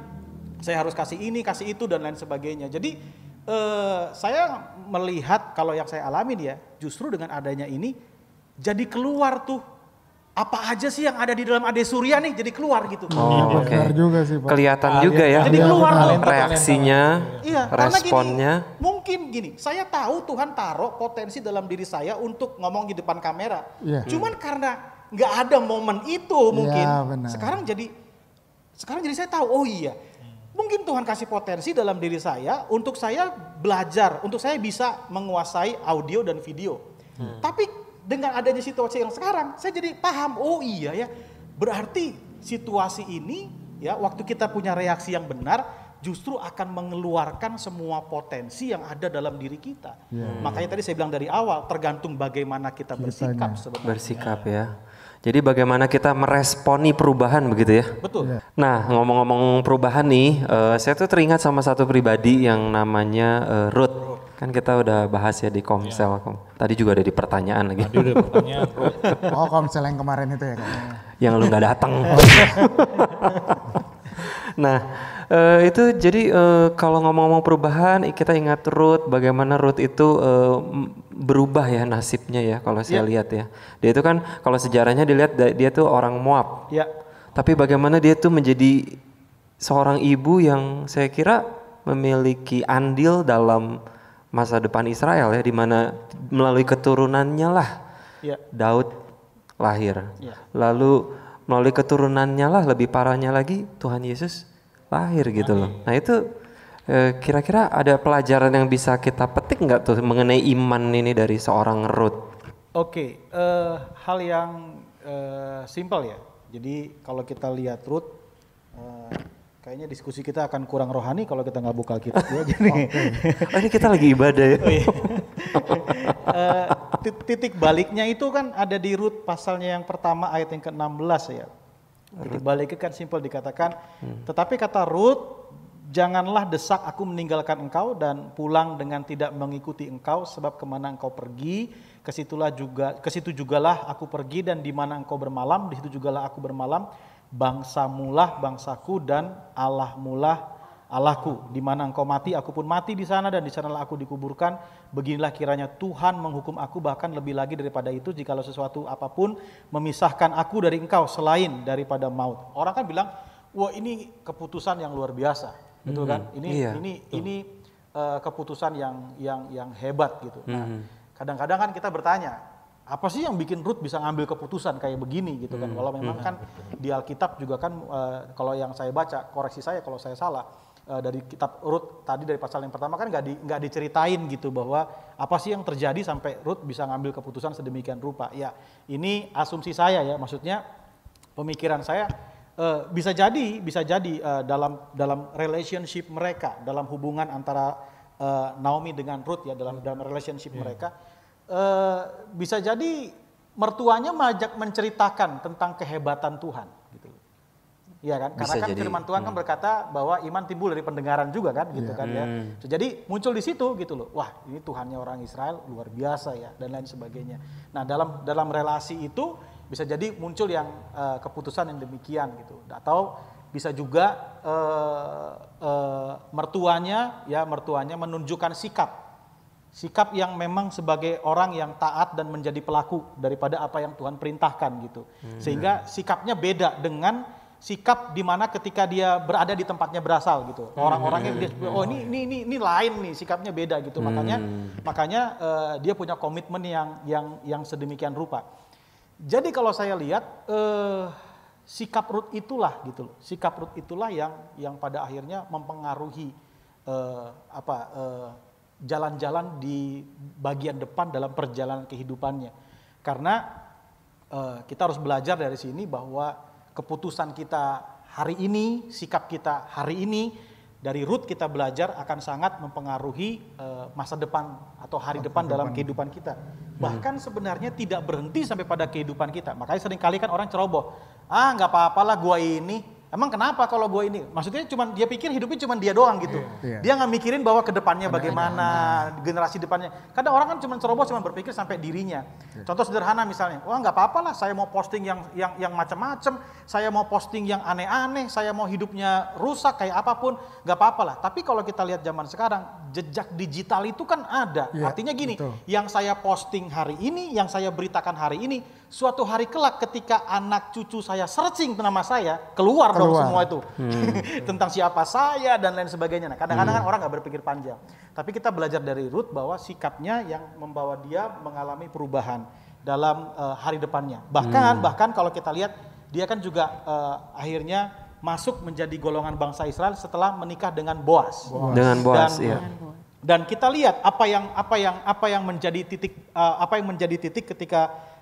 saya harus kasih ini, kasih itu dan lain sebagainya. Jadi saya melihat kalau yang saya alami ya, justru dengan adanya ini jadi keluar tuh apa aja sih yang ada di dalam Ade Surya nih, jadi keluar gitu. Benar juga sih Pak. Kelihatan juga ya. Jadi keluar reaksinya, responnya. Mungkin mungkin gini, saya tahu Tuhan taruh potensi dalam diri saya untuk ngomong di depan kamera. Cuman karena nggak ada momen itu mungkin. Benar. Sekarang jadi saya tahu, oh iya. Mungkin Tuhan kasih potensi dalam diri saya untuk saya belajar, untuk saya bisa menguasai audio dan video. Tapi dengan adanya situasi yang sekarang, saya jadi paham, oh iya ya, berarti situasi ini ya waktu kita punya reaksi yang benar, justru akan mengeluarkan semua potensi yang ada dalam diri kita. Makanya tadi saya bilang dari awal, tergantung bagaimana kita bersikap sebenarnya. Bersikap ya. Jadi bagaimana kita meresponi perubahan begitu ya? Betul. Nah, ngomong-ngomong perubahan nih, saya tuh teringat sama satu pribadi yang namanya Ruth. Kan kita udah bahas ya di Komsel. Tadi juga ada di pertanyaan lagi. Tadi udah pertanyaan. Oh, Komsel yang kemarin itu ya kayaknya. Yang lu nggak datang. Nah, itu jadi kalau ngomong-ngomong perubahan, kita ingat Ruth, bagaimana Ruth itu berubah ya nasibnya ya kalau saya lihat ya. Dia itu kan kalau sejarahnya dilihat dia tuh orang Moab. Tapi bagaimana dia tuh menjadi seorang ibu yang saya kira memiliki andil dalam masa depan Israel ya, di mana melalui keturunannya lah Daud lahir. Lalu melalui keturunannya lah, lebih parahnya lagi Tuhan Yesus lahir gitu loh. Nah itu kira-kira ada pelajaran yang bisa kita petik nggak tuh mengenai iman ini dari seorang Ruth? Oke, hal yang simpel ya. Jadi kalau kita lihat Ruth, kayaknya diskusi kita akan kurang rohani kalau kita nggak buka Alkitab ya. Jadi, ini kita lagi ibadah ya. Titik baliknya itu kan ada di Rut pasalnya yang pertama ayat yang ke-16 ya. Titik baliknya kan simpel dikatakan, tetapi kata Rut, janganlah desak aku meninggalkan engkau dan pulang dengan tidak mengikuti engkau, sebab kemana engkau pergi, ke situ jugalah aku pergi, dan di mana engkau bermalam, di situ jugalah aku bermalam. Bangsamulah bangsaku dan Allahmulah Allahku. Di mana engkau mati, aku pun mati di sana, dan di sanalah aku dikuburkan. Beginilah kiranya Tuhan menghukum aku, bahkan lebih lagi daripada itu, jikalau sesuatu apapun memisahkan aku dari engkau selain daripada maut. Orang kan bilang, wah ini keputusan yang luar biasa, betul kan? Ini keputusan yang hebat gitu. Nah, kadang-kadang kan kita bertanya, apa sih yang bikin Ruth bisa ngambil keputusan kayak begini gitu kan? Kalau memang kan di Alkitab juga kan, kalau yang saya baca, koreksi saya kalau saya salah, dari kitab Ruth tadi dari pasal yang pertama kan nggak diceritain gitu bahwa apa sih yang terjadi sampai Ruth bisa ngambil keputusan sedemikian rupa. Ya ini asumsi saya ya, maksudnya pemikiran saya, bisa jadi dalam relationship mereka, dalam hubungan antara Naomi dengan Ruth ya, dalam relationship mereka. Bisa jadi mertuanya menceritakan tentang kehebatan Tuhan gitu. Iya kan? Karena kan firman Tuhan kan berkata bahwa iman timbul dari pendengaran juga kan gitu kan ya. Jadi muncul di situ gitu loh. Wah, ini Tuhannya orang Israel luar biasa ya, dan lain sebagainya. Nah, dalam relasi itu bisa jadi muncul yang keputusan yang demikian gitu. Atau bisa juga mertuanya menunjukkan sikap yang memang sebagai orang yang taat dan menjadi pelaku daripada apa yang Tuhan perintahkan gitu. Sehingga sikapnya beda dengan sikap di mana ketika dia berada di tempatnya berasal gitu. Orang-orangnya dia, oh ini lain nih, sikapnya beda gitu. Makanya dia punya komitmen yang sedemikian rupa. Jadi kalau saya lihat sikap Ruth itulah gitu loh. Sikap Ruth itulah yang pada akhirnya mempengaruhi jalan-jalan di bagian depan dalam perjalanan kehidupannya. Karena kita harus belajar dari sini bahwa keputusan kita hari ini, sikap kita hari ini, dari Ruth kita belajar akan sangat mempengaruhi masa depan atau hari depan dalam kehidupan kita. Bahkan sebenarnya tidak berhenti sampai pada kehidupan kita. Makanya seringkali kan orang ceroboh, nggak apa-apalah gua ini. Emang kenapa kalau gue ini? Maksudnya dia pikir hidupnya cuma dia doang gitu. Dia nggak mikirin bahwa kedepannya bagaimana, generasi depannya. Kadang orang kan cuma ceroboh, cuma berpikir sampai dirinya. Contoh sederhana misalnya, nggak apa-apa lah, saya mau posting yang macam-macam, saya mau posting yang aneh-aneh, saya mau hidupnya rusak kayak apapun, nggak apa-apa lah. Tapi kalau kita lihat zaman sekarang, jejak digital itu kan ada. Artinya gini, yang saya posting hari ini, yang saya beritakan hari ini, suatu hari kelak ketika anak cucu saya searching nama saya, keluar dong semua itu. Tentang siapa saya dan lain sebagainya. Nah, kadang-kadang kan orang nggak berpikir panjang. Tapi kita belajar dari Ruth bahwa sikapnya yang membawa dia mengalami perubahan dalam hari depannya. Bahkan kalau kita lihat dia kan juga akhirnya masuk menjadi golongan bangsa Israel setelah menikah dengan Boaz. Dengan Boaz, iya. Dan kita lihat apa yang menjadi titik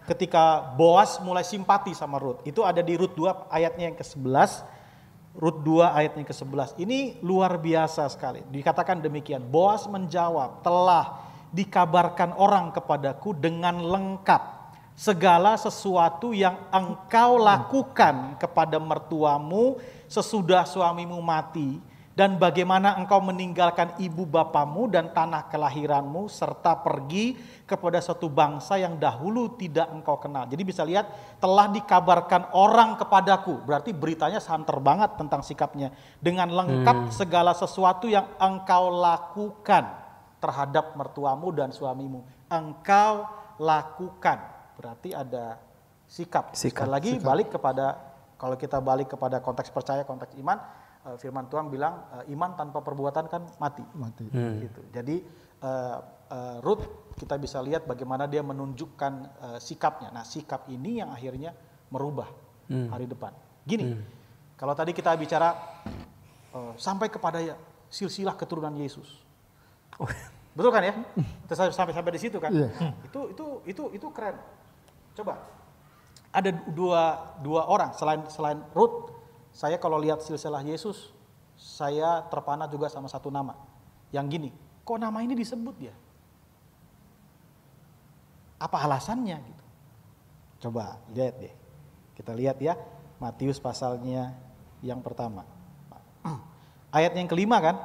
ketika Boaz mulai simpati sama Ruth. Itu ada di Ruth 2 ayatnya yang ke-11. Ruth 2 ayatnya ke-11. Ini luar biasa sekali. Dikatakan demikian, Boaz menjawab, telah dikabarkan orang kepadaku dengan lengkap segala sesuatu yang engkau lakukan kepada mertuamu sesudah suamimu mati, dan bagaimana engkau meninggalkan ibu bapamu dan tanah kelahiranmu serta pergi kepada suatu bangsa yang dahulu tidak engkau kenal. Jadi bisa lihat, telah dikabarkan orang kepadaku, berarti beritanya santer banget tentang sikapnya. Dengan lengkap segala sesuatu yang engkau lakukan terhadap mertuamu dan suamimu. Engkau lakukan, berarti ada sikap. Sekali lagi balik kepada, kalau kita balik kepada konteks percaya, konteks iman, firman Tuhan bilang iman tanpa perbuatan kan mati. Gitu. Jadi Ruth kita bisa lihat bagaimana dia menunjukkan sikapnya. Nah, sikap ini yang akhirnya merubah hari depan. Gini, kalau tadi kita bicara sampai kepada silsilah keturunan Yesus, betul kan ya? Sampai di situ kan? Itu keren. Coba, ada dua orang selain Ruth. Saya kalau lihat silsilah Yesus, saya terpana juga sama satu nama. Yang gini, kok nama ini disebut ya? Apa alasannya gitu? Coba lihat deh. Kita lihat ya, Matius pasalnya yang pertama. Ayat yang kelima kan,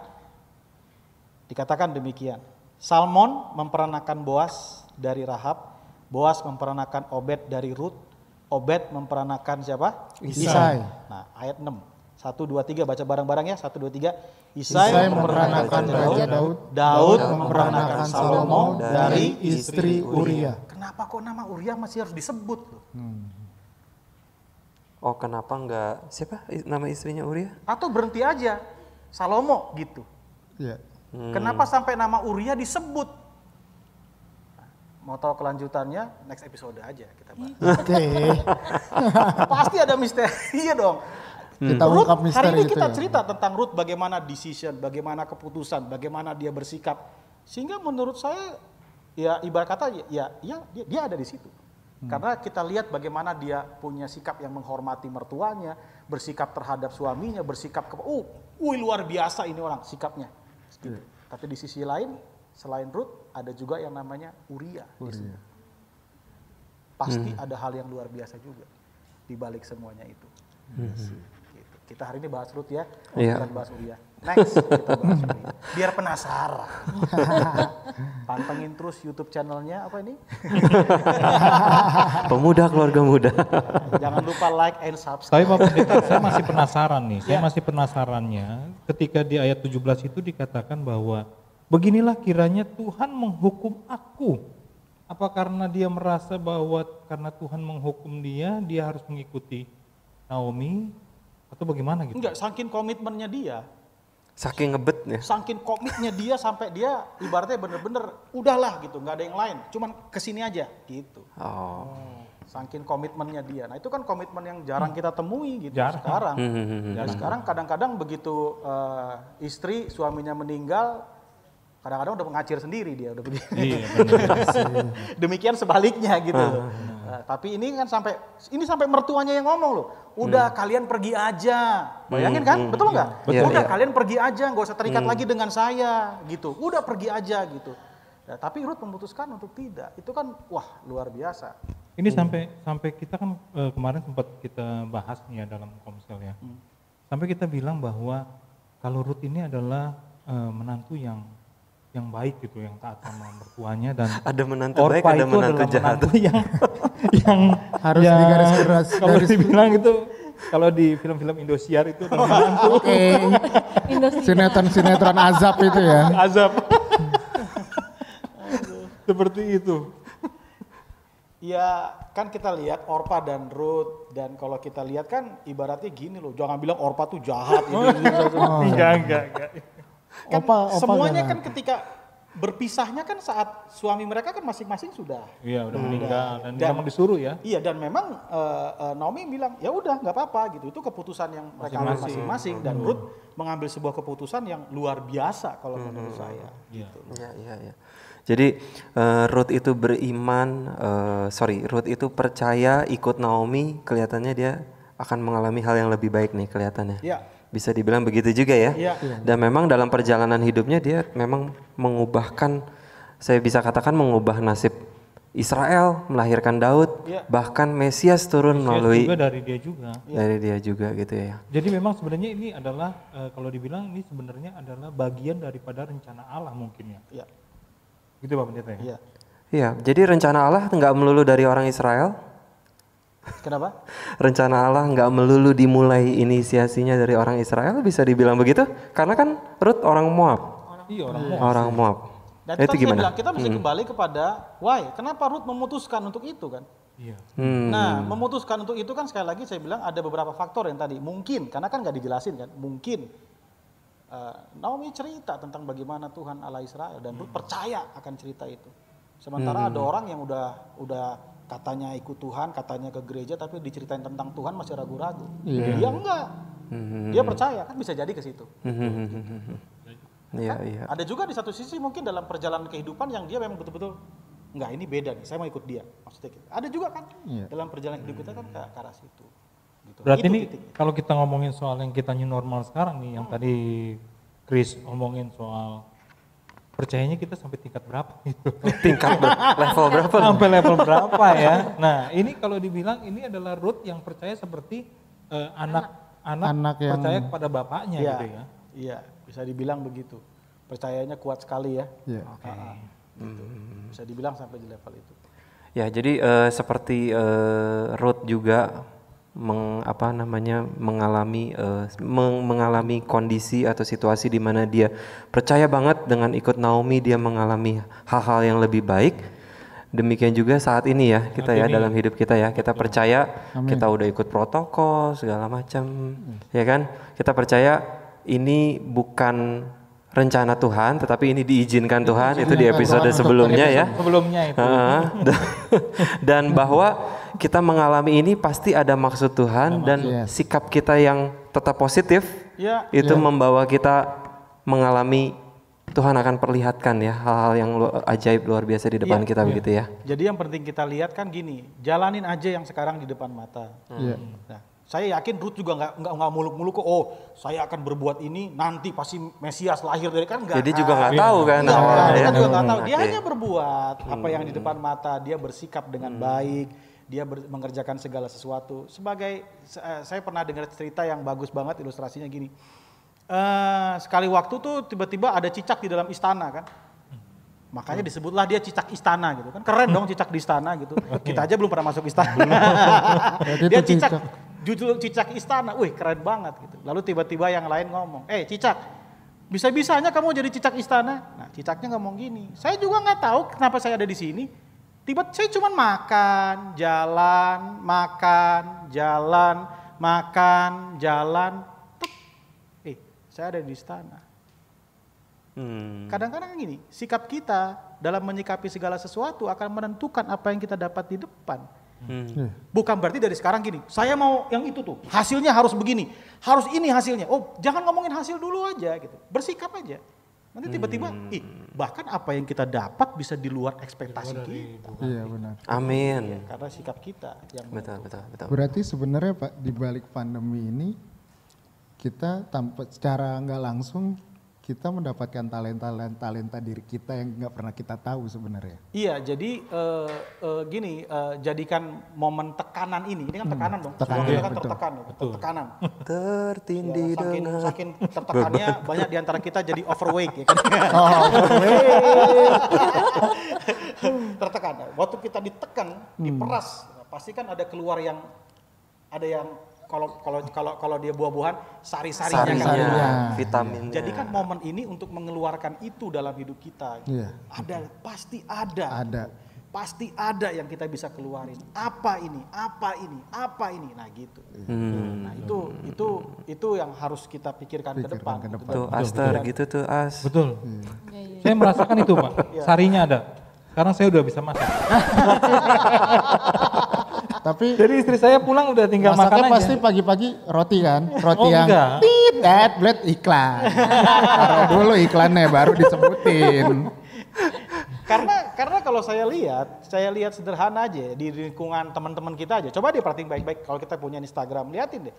dikatakan demikian. Salmon memperanakan Boaz dari Rahab, Boaz memperanakan Obed dari Ruth, Obed memperanakan siapa? Isai. Nah, ayat 6. 1, 2, 3 baca bareng-bareng ya. 1, 2, 3. Isai memperanakan Raja Daud. Daud memperanakan Salomo dari istri Uria. Kenapa kok nama Uria masih harus disebut? Oh, kenapa enggak siapa nama istrinya Uria? Atau berhenti aja Salomo gitu. Iya. Kenapa sampai nama Uria disebut? Mau tahu kelanjutannya, next episode aja kita bahas. Oke. Pasti ada misteri, iya dong. Kita ungkap misteri hari ini itu kita ya. cerita tentang Ruth, bagaimana decision, bagaimana keputusan, bagaimana dia bersikap. Sehingga menurut saya, ya ibarat kata, dia ada di situ. Karena kita lihat bagaimana dia punya sikap yang menghormati mertuanya, bersikap terhadap suaminya, bersikap luar biasa ini orang sikapnya. Gitu. Tapi di sisi lain, selain Ruth, ada juga yang namanya Uria. Pasti ada hal yang luar biasa juga di balik semuanya itu. Gitu. Kita hari ini bahas Ruth ya, bukan bahas Uria. Next kita bahas Uria. Biar penasaran. Pantengin terus YouTube channelnya apa ini? Pemuda Keluarga Muda. Jangan lupa like and subscribe. Tapi Pak Pendeta, saya masih penasaran nih. Saya masih penasarannya ketika di ayat 17 itu dikatakan bahwa beginilah kiranya Tuhan menghukum aku. Apa karena dia merasa bahwa karena Tuhan menghukum dia harus mengikuti Naomi atau bagaimana gitu? Enggak, saking komitmennya dia. Saking ngebet ya. Saking komitnya dia sampai dia ibaratnya bener-bener udahlah gitu, nggak ada yang lain, cuman kesini aja gitu. Saking komitmennya dia. Nah itu kan komitmen yang jarang kita temui gitu sekarang. Sekarang kadang-kadang begitu istri suaminya meninggal, kadang-kadang udah mengacir sendiri dia udah begini. Iya, demikian sebaliknya gitu. Tapi ini kan sampai mertuanya yang ngomong loh. Udah kalian pergi aja. Bayangin kan? Betul nggak? Udah kalian pergi aja, nggak usah terikat lagi dengan saya gitu. Udah pergi aja gitu. Ya, tapi Ruth memutuskan untuk tidak. Itu kan wah luar biasa. Ini sampai kita kan kemarin sempat kita bahas nih ya dalam komsel ya. Sampai kita bilang bahwa kalau Ruth ini adalah menantu yang baik gitu, yang taat sama mertuanya, dan ada menantu baik, ada menantu jahat. yang harus digaris keras. Kalau dibilang itu, kalau di film-film Indosiar itu adalah menantu. Sinetron azab itu ya. Azab. Seperti itu. Ya kan kita lihat Orpa dan Ruth, dan kalau kita lihat kan ibaratnya gini loh, jangan bilang Orpa tuh jahat. Enggak. Kan Opa semuanya jahat. kan ketika berpisahnya kan saat suami mereka kan masing-masing sudah. Iya udah meninggal dan Dan- memang disuruh ya. Iya, dan memang Naomi bilang ya udah nggak apa-apa gitu, itu keputusan yang mereka ambil masing-masing, dan Ruth mengambil sebuah keputusan yang luar biasa kalau menurut saya. Gitu. Iya. Jadi Ruth itu Ruth itu percaya ikut Naomi, kelihatannya dia akan mengalami hal yang lebih baik nih kelihatannya. Iya. Bisa dibilang begitu juga ya. Iya. Dan memang dalam perjalanan hidupnya dia memang saya bisa katakan mengubah nasib Israel, melahirkan Daud, Iya. bahkan Mesias turun melalui Juga dari dia juga. dari dia juga gitu ya. Jadi memang sebenarnya ini adalah kalau dibilang ini sebenarnya adalah bagian daripada rencana Allah mungkin ya. Iya. Gitu Pak Pendeta ya. Iya. Iya, jadi rencana Allah nggak melulu dari orang Israel. Kenapa? Rencana Allah nggak melulu dimulai inisiasinya dari orang Israel, bisa dibilang begitu? Karena kan Ruth orang Moab. Iya orang mau. Orang Moab. Dan Itu kita gimana? bilang kita mesti kembali kepada why, kenapa Ruth memutuskan untuk itu kan? Iya. Nah, memutuskan untuk itu kan sekali lagi saya bilang ada beberapa faktor yang tadi mungkin, karena kan nggak dijelasin kan, mungkin Naomi cerita tentang bagaimana Tuhan Allah Israel dan Ruth percaya akan cerita itu. Sementara ada orang yang udah katanya ikut Tuhan, katanya ke gereja, tapi diceritain tentang Tuhan masih ragu-ragu. Dia enggak, dia percaya, kan bisa jadi ke situ. Iya. Ada juga di satu sisi mungkin dalam perjalanan kehidupan yang dia memang betul-betul enggak, ini beda nih, saya mau ikut dia. Maksudnya gitu. Ada juga kan dalam perjalanan hidup kita kan ke arah situ. Gitu. Berarti Itu ini titiknya. kalau kita ngomongin soal yang kita new normal sekarang nih, yang tadi Chris ngomongin soal percayanya kita sampai tingkat berapa gitu. Level berapa? Sampai level berapa ya. Nah ini kalau dibilang ini adalah Ruth yang percaya seperti anak yang- percaya kepada bapaknya Iya, gitu ya. iya, bisa dibilang begitu. Percayanya kuat sekali ya. Iya. Gitu. Bisa dibilang sampai di level itu. Ya, jadi seperti Ruth juga mengalami kondisi atau situasi di mana dia percaya banget dengan ikut Naomi, dia mengalami hal-hal yang lebih baik. Demikian juga saat ini ya kita ya dalam hidup kita ya, kita percaya kita udah ikut protokol segala macam, ya kan? Kita percaya ini bukan rencana Tuhan, tetapi ini diizinkan Tuhan. Itu di episode sebelumnya ya. Sebelumnya itu. Dan bahwa kita mengalami ini pasti ada maksud Tuhan, dan sikap kita yang tetap positif Ya. itu membawa kita mengalami, Tuhan akan perlihatkan ya hal-hal yang ajaib luar biasa di depan kita begitu ya. Jadi yang penting kita lihat kan gini, jalanin aja yang sekarang di depan mata. Iya. Nah, saya yakin Ruth juga nggak muluk-muluk kok. Oh, saya akan berbuat ini nanti pasti Mesias lahir dari kan enggak. Jadi juga nggak tahu kan Iya, awalnya dia ya. kan juga nggak tahu. Dia Oke. hanya berbuat apa yang di depan mata. Dia bersikap dengan baik. Dia mengerjakan segala sesuatu. Sebagai saya pernah dengar cerita yang bagus banget, ilustrasinya gini. Sekali waktu tuh tiba-tiba ada cicak di dalam istana kan. Makanya disebutlah dia cicak istana gitu kan. Keren dong cicak di istana gitu. Kita aja belum pernah masuk istana. Dia itu cicak, cicak. judul cicak istana. Wih, keren banget gitu. Lalu tiba-tiba yang lain ngomong, cicak, bisa-bisanya kamu jadi cicak istana? Nah, cicaknya ngomong gini, saya juga nggak tahu kenapa saya ada di sini. Saya cuma makan, jalan, tek. Saya ada di istana. Kadang-kadang gini, sikap kita dalam menyikapi segala sesuatu akan menentukan apa yang kita dapat di depan. Bukan berarti dari sekarang gini, saya mau yang itu tuh, hasilnya harus begini, harus ini hasilnya. Oh, jangan ngomongin hasil dulu aja gitu, bersikap aja. Nanti tiba-tiba, bahkan apa yang kita dapat bisa di luar ekspektasi kita. Iya benar. Amin. Karena sikap kita yang Betul. Berarti sebenarnya Pak di balik pandemi ini kita secara nggak langsung kita mendapatkan talenta diri kita yang nggak pernah kita tahu sebenarnya. Iya, jadi gini, jadikan momen tekanan ini kan tekanan dong. Tekanan, Kita kan betul. tertekan, tekanan. Tertindih Ya, dengan saking tertekannya banyak diantara kita jadi overweight ya kan. Tertekan. Waktu kita ditekan, diperas, pasti kan ada keluar yang kalau dia buah-buahan sari-sarinya kan. sarinya, vitaminnya. Jadi kan momen ini untuk mengeluarkan itu dalam hidup kita. Iya. Ada, pasti ada. Ada. pasti ada yang kita bisa keluarin. Apa ini? Nah gitu. Nah itu yang harus kita pikirkan ke depan. Tuh Aster gitu tuh As. Betul. Saya merasakan itu Pak, sarinya ada. Sekarang saya udah bisa masak. Tapi Jadi istri saya pulang udah tinggal makan masaknya aja. pasti pagi-pagi roti kan? Roti Oh, yang enggak. bled iklan. Taruh dulu iklannya baru disebutin. Karena kalau saya lihat sederhana aja di lingkungan teman-teman kita aja. Coba dia perhatiin baik-baik kalau kita punya Instagram, liatin deh.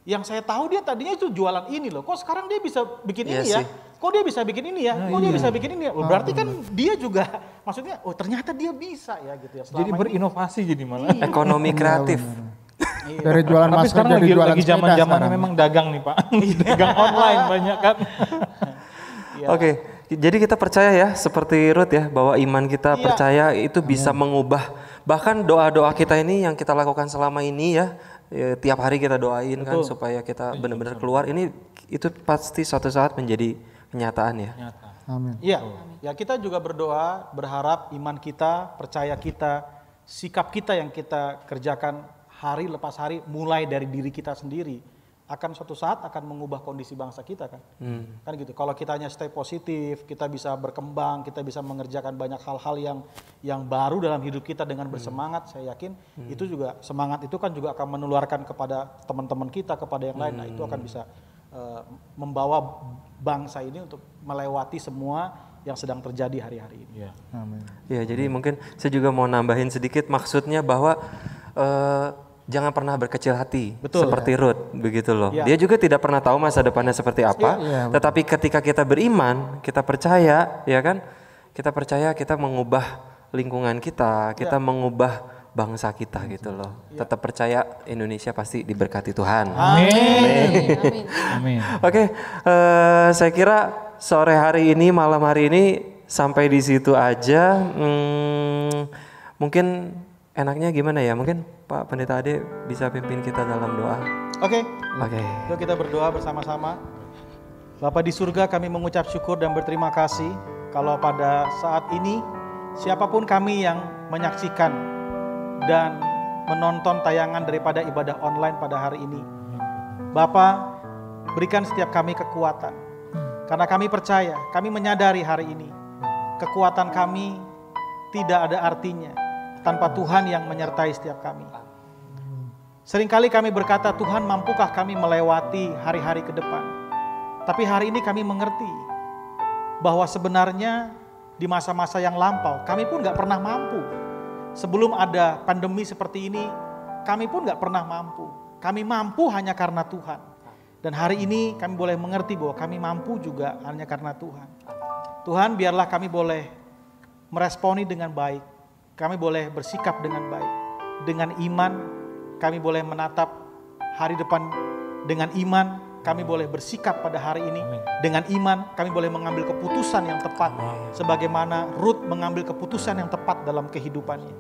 Yang saya tahu dia tadinya itu jualan ini loh. Kok sekarang dia bisa bikin Iya ini ya? sih. Kok dia bisa bikin ini ya? Kok dia bisa bikin ini ya? Berarti kan dia juga maksudnya ternyata dia bisa ya gitu ya. Jadi Selama berinovasi jadi malah. Ekonomi kreatif. Dari jualan Tapi masker sekarang jadi jualan lagi sepeda zaman-zamannya sekarang. memang dagang nih Pak. Dagang online banyak kan. Oke, jadi kita percaya ya seperti Ruth ya bahwa iman kita percaya itu bisa mengubah bahkan doa-doa kita ini yang kita lakukan selama ini ya, tiap hari kita doain kan supaya kita benar-benar keluar ini itu pasti suatu saat menjadi kenyataan ya. Amin. Iya, ya kita juga berdoa, berharap iman kita, percaya kita, sikap kita yang kita kerjakan hari lepas hari mulai dari diri kita sendiri akan suatu saat akan mengubah kondisi bangsa kita kan. Kan gitu. Kalau kita hanya stay positif, kita bisa berkembang, kita bisa mengerjakan banyak hal-hal yang baru dalam hidup kita dengan bersemangat, saya yakin itu juga semangat itu kan juga akan menularkan kepada teman-teman kita, kepada yang lain. Nah, itu akan bisa membawa bangsa ini untuk melewati semua yang sedang terjadi hari-hari ini. Amin. Ya, jadi mungkin saya juga mau nambahin sedikit maksudnya bahwa jangan pernah berkecil hati seperti Ruth begitu loh. Ya. Dia juga tidak pernah tahu masa depannya seperti apa. Tetapi ketika kita beriman, kita percaya, ya kan? Kita percaya kita mengubah lingkungan kita, kita mengubah bangsa kita gitu loh. Tetap percaya Indonesia pasti diberkati Tuhan. Amin. Oke, saya kira sore hari ini, malam hari ini sampai di situ aja. Mungkin enaknya gimana ya? Mungkin Pak Pendeta Ade bisa pimpin kita dalam doa. Oke. Oke. Yuk kita berdoa bersama-sama. Bapa di surga, kami mengucap syukur dan berterima kasih kalau pada saat ini siapapun kami yang menyaksikan dan menonton tayangan daripada ibadah online pada hari ini. Bapa, berikan setiap kami kekuatan. Karena kami percaya, kami menyadari hari ini kekuatan kami tidak ada artinya tanpa Tuhan yang menyertai setiap kami. Seringkali kami berkata, Tuhan mampukah kami melewati hari-hari ke depan? Tapi hari ini kami mengerti bahwa sebenarnya di masa-masa yang lampau, kami pun gak pernah mampu. Sebelum ada pandemi seperti ini, kami pun gak pernah mampu. Kami mampu hanya karena Tuhan. Dan hari ini kami boleh mengerti bahwa kami mampu juga hanya karena Tuhan. Tuhan, biarlah kami boleh meresponi dengan baik. Kami boleh bersikap dengan baik. Dengan iman, kami boleh menatap hari depan dengan iman. Kami boleh bersikap pada hari ini. Dengan iman, kami boleh mengambil keputusan yang tepat. Sebagaimana Ruth mengambil keputusan yang tepat dalam kehidupannya.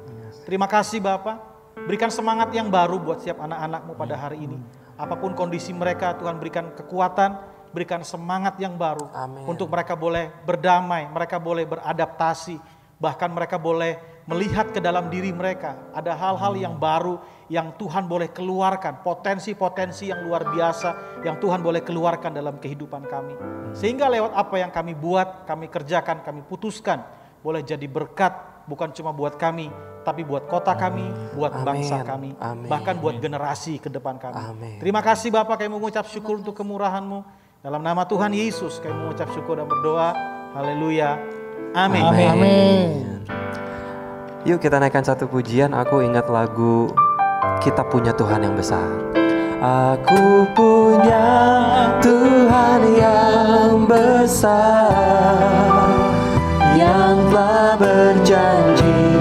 Terima kasih Bapak. Berikan semangat yang baru buat setiap anak-anak-Mu pada hari ini. Apapun kondisi mereka, Tuhan berikan kekuatan, berikan semangat yang baru. Untuk mereka boleh berdamai, mereka boleh beradaptasi. Bahkan mereka boleh melihat ke dalam diri mereka. Ada hal-hal yang baru yang Tuhan boleh keluarkan. Potensi-potensi yang luar biasa yang Tuhan boleh keluarkan dalam kehidupan kami. Sehingga lewat apa yang kami buat, kami kerjakan, kami putuskan. Boleh jadi berkat bukan cuma buat kami, tapi buat kota kami, buat bangsa kami. Bahkan buat generasi ke depan kami. Terima kasih Bapak, kami mengucap syukur untuk kemurahan-Mu. Dalam nama Tuhan Yesus kami mengucap syukur dan berdoa. Haleluya. Amin. Amin. Yuk kita naikkan satu pujian. Aku ingat lagu Kita Punya Tuhan Yang Besar. Aku punya Tuhan yang besar, yang telah berjanji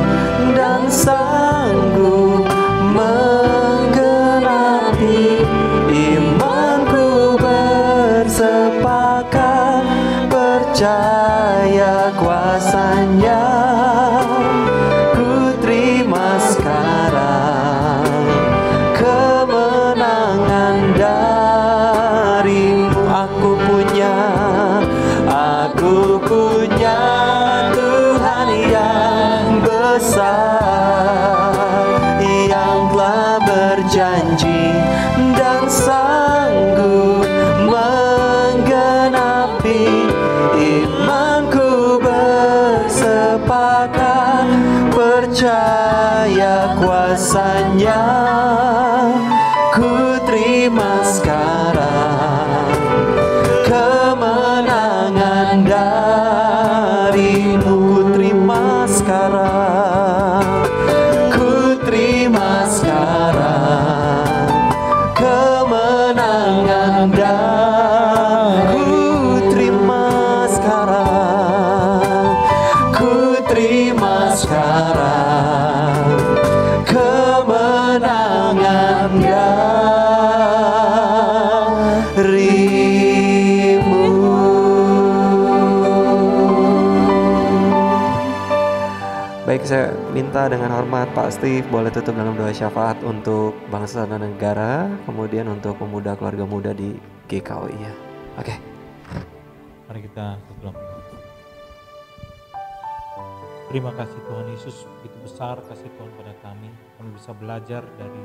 dan sanggup menggenapi. Imanku bersepakat percaya kuasa-Nya. Ku terima sekarang kemenangan dari-Mu. Aku punya Tuhan yang besar. berjanji dan sanggup menggenapi. Imanku bersepakat, percaya kuasanya. Ku terima sekarang kemenangan darimu. Ku terima sekarang, ku terima sekarang kemenangan darimu. Ku terima sekarang, ku terima sekarang kemenangan darimu. Baik, saya minta dengan hormat Pak Steve boleh tutup dalam doa syafaat untuk bangsa dan negara, kemudian untuk pemuda keluarga muda di GKOI ya. Oke. Mari kita tutup. Terima kasih Tuhan Yesus, begitu besar kasih Tuhan pada kami. Kami bisa belajar dari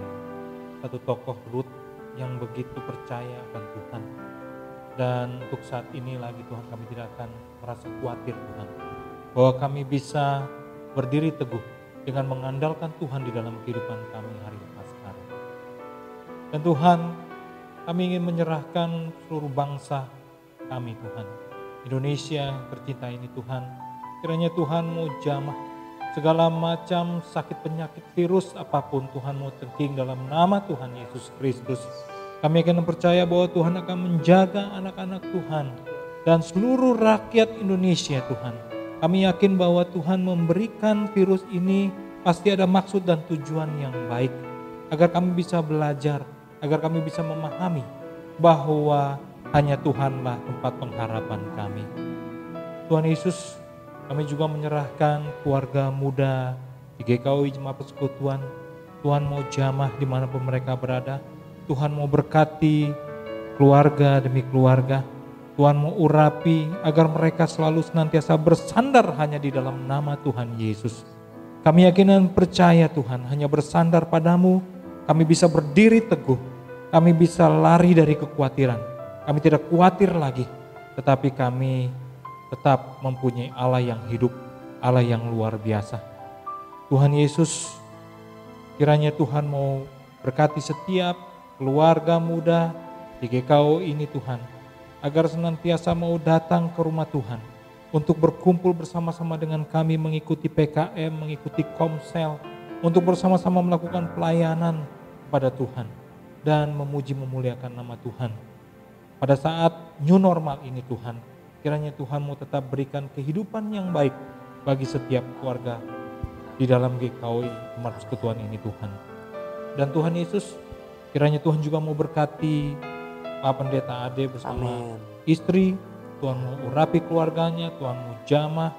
satu tokoh Ruth yang begitu percaya akan Tuhan. Dan untuk saat ini lagi Tuhan, kami tidak akan merasa khawatir Tuhan, bahwa kami bisa berdiri teguh dengan mengandalkan Tuhan di dalam kehidupan kami hari lepas hari. Dan Tuhan, kami ingin menyerahkan seluruh bangsa kami Tuhan, Indonesia yang tercinta ini Tuhan. Kiranya Tuhan mau jamah segala macam sakit penyakit virus apapun Tuhan mau terking dalam nama Tuhan Yesus Kristus. Kami akan percaya bahwa Tuhan akan menjaga anak-anak Tuhan dan seluruh rakyat Indonesia Tuhan. Kami yakin bahwa Tuhan memberikan virus ini pasti ada maksud dan tujuan yang baik. Agar kami bisa belajar, agar kami bisa memahami bahwa hanya Tuhanlah tempat pengharapan kami. Tuhan Yesus, kami juga menyerahkan keluarga muda di GKOI Jemaat Persekutuan. Tuhan mau jamah dimanapun mereka berada. Tuhan mau berkati keluarga demi keluarga. Tuhan mau urapi agar mereka selalu senantiasa bersandar hanya di dalam nama Tuhan Yesus. Kami yakin dan percaya Tuhan, hanya bersandar padamu kami bisa berdiri teguh. Kami bisa lari dari kekhawatiran. Kami tidak khawatir lagi, tetapi kami tetap mempunyai Allah yang hidup, Allah yang luar biasa. Tuhan Yesus, kiranya Tuhan mau berkati setiap keluarga muda di GKO ini Tuhan, agar senantiasa mau datang ke rumah Tuhan untuk berkumpul bersama-sama dengan kami mengikuti PKM, mengikuti Komsel, untuk bersama-sama melakukan pelayanan kepada Tuhan dan memuji memuliakan nama Tuhan. Pada saat new normal ini Tuhan, kiranya Tuhan mau tetap berikan kehidupan yang baik bagi setiap keluarga di dalam GKOI Jemaat Persekutuan ini Tuhan. Dan Tuhan Yesus, kiranya Tuhan juga mau berkati Pak Pendeta Ade bersama istri. Tuhan mau urapi keluarganya, Tuhan mau jamah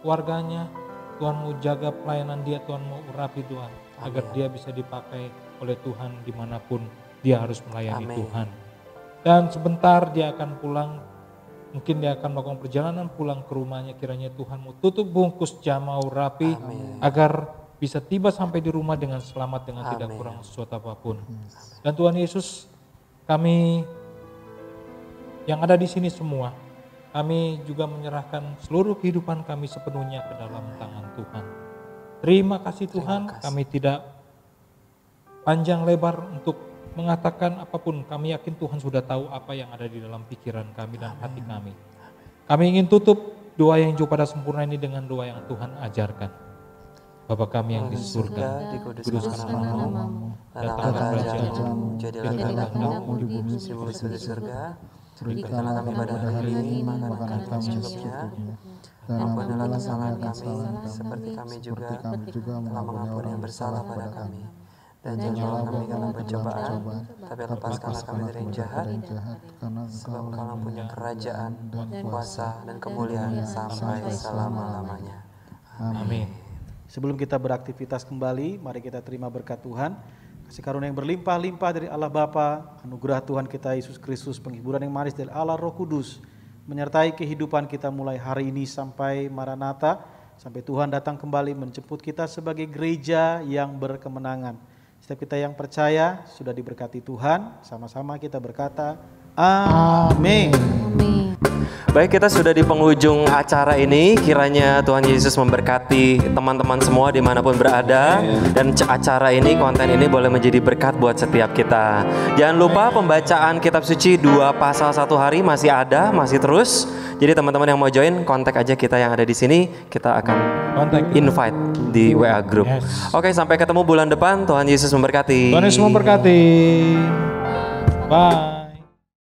keluarganya, Tuhan mau jaga pelayanan dia, Tuhan mau urapi Tuhan, agar dia bisa dipakai oleh Tuhan dimanapun dia harus melayani Tuhan. Dan sebentar dia akan pulang, mungkin dia akan melakukan perjalanan pulang ke rumahnya. Kiranya Tuhan mau tutup bungkus jamah urapi agar bisa tiba sampai di rumah dengan selamat, dengan tidak kurang sesuatu apapun. Dan Tuhan Yesus, kami yang ada di sini semua, kami juga menyerahkan seluruh kehidupan kami sepenuhnya ke dalam tangan Tuhan. Terima kasih Tuhan, kami tidak panjang lebar untuk mengatakan apapun. Kami yakin Tuhan sudah tahu apa yang ada di dalam pikiran kami dan hati kami. Kami ingin tutup doa yang jauh pada sempurna ini dengan doa yang Tuhan ajarkan. Bapa kami yang di surga, dikuduskan namamu, datanglah kerajaanmu, jadilah kehendakmu di bumi seperti di surga. Berikanlah kami pada hari ini makanan kami secukupnya, dan ampunilah kesalahan kami, seperti kami juga telah mengampuni yang bersalah pada kami. Dan janganlah kami dalam pencobaan, tapi lepaskanlah kami dari yang jahat, sebab Engkau punya kerajaan, kuasa, dan kemuliaan sampai selama-lamanya. Amin. Sebelum kita beraktivitas kembali, mari kita terima berkat Tuhan. Kasih karunia yang berlimpah-limpah dari Allah Bapa, anugerah Tuhan kita Yesus Kristus, penghiburan yang manis dari Allah Roh Kudus, menyertai kehidupan kita mulai hari ini sampai Maranatha, sampai Tuhan datang kembali menjemput kita sebagai gereja yang berkemenangan. Setiap kita yang percaya sudah diberkati Tuhan, sama-sama kita berkata, amin. Baik, kita sudah di penghujung acara ini. Kiranya Tuhan Yesus memberkati teman-teman semua dimanapun berada. Dan acara ini, konten ini boleh menjadi berkat buat setiap kita. Jangan lupa pembacaan kitab suci 2 pasal 1 hari masih ada, masih terus. Jadi teman-teman yang mau join, kontak aja kita yang ada di sini. Kita akan invite di WA Group. Oke, sampai ketemu bulan depan. Tuhan Yesus memberkati. Tuhan Yesus memberkati. Bye.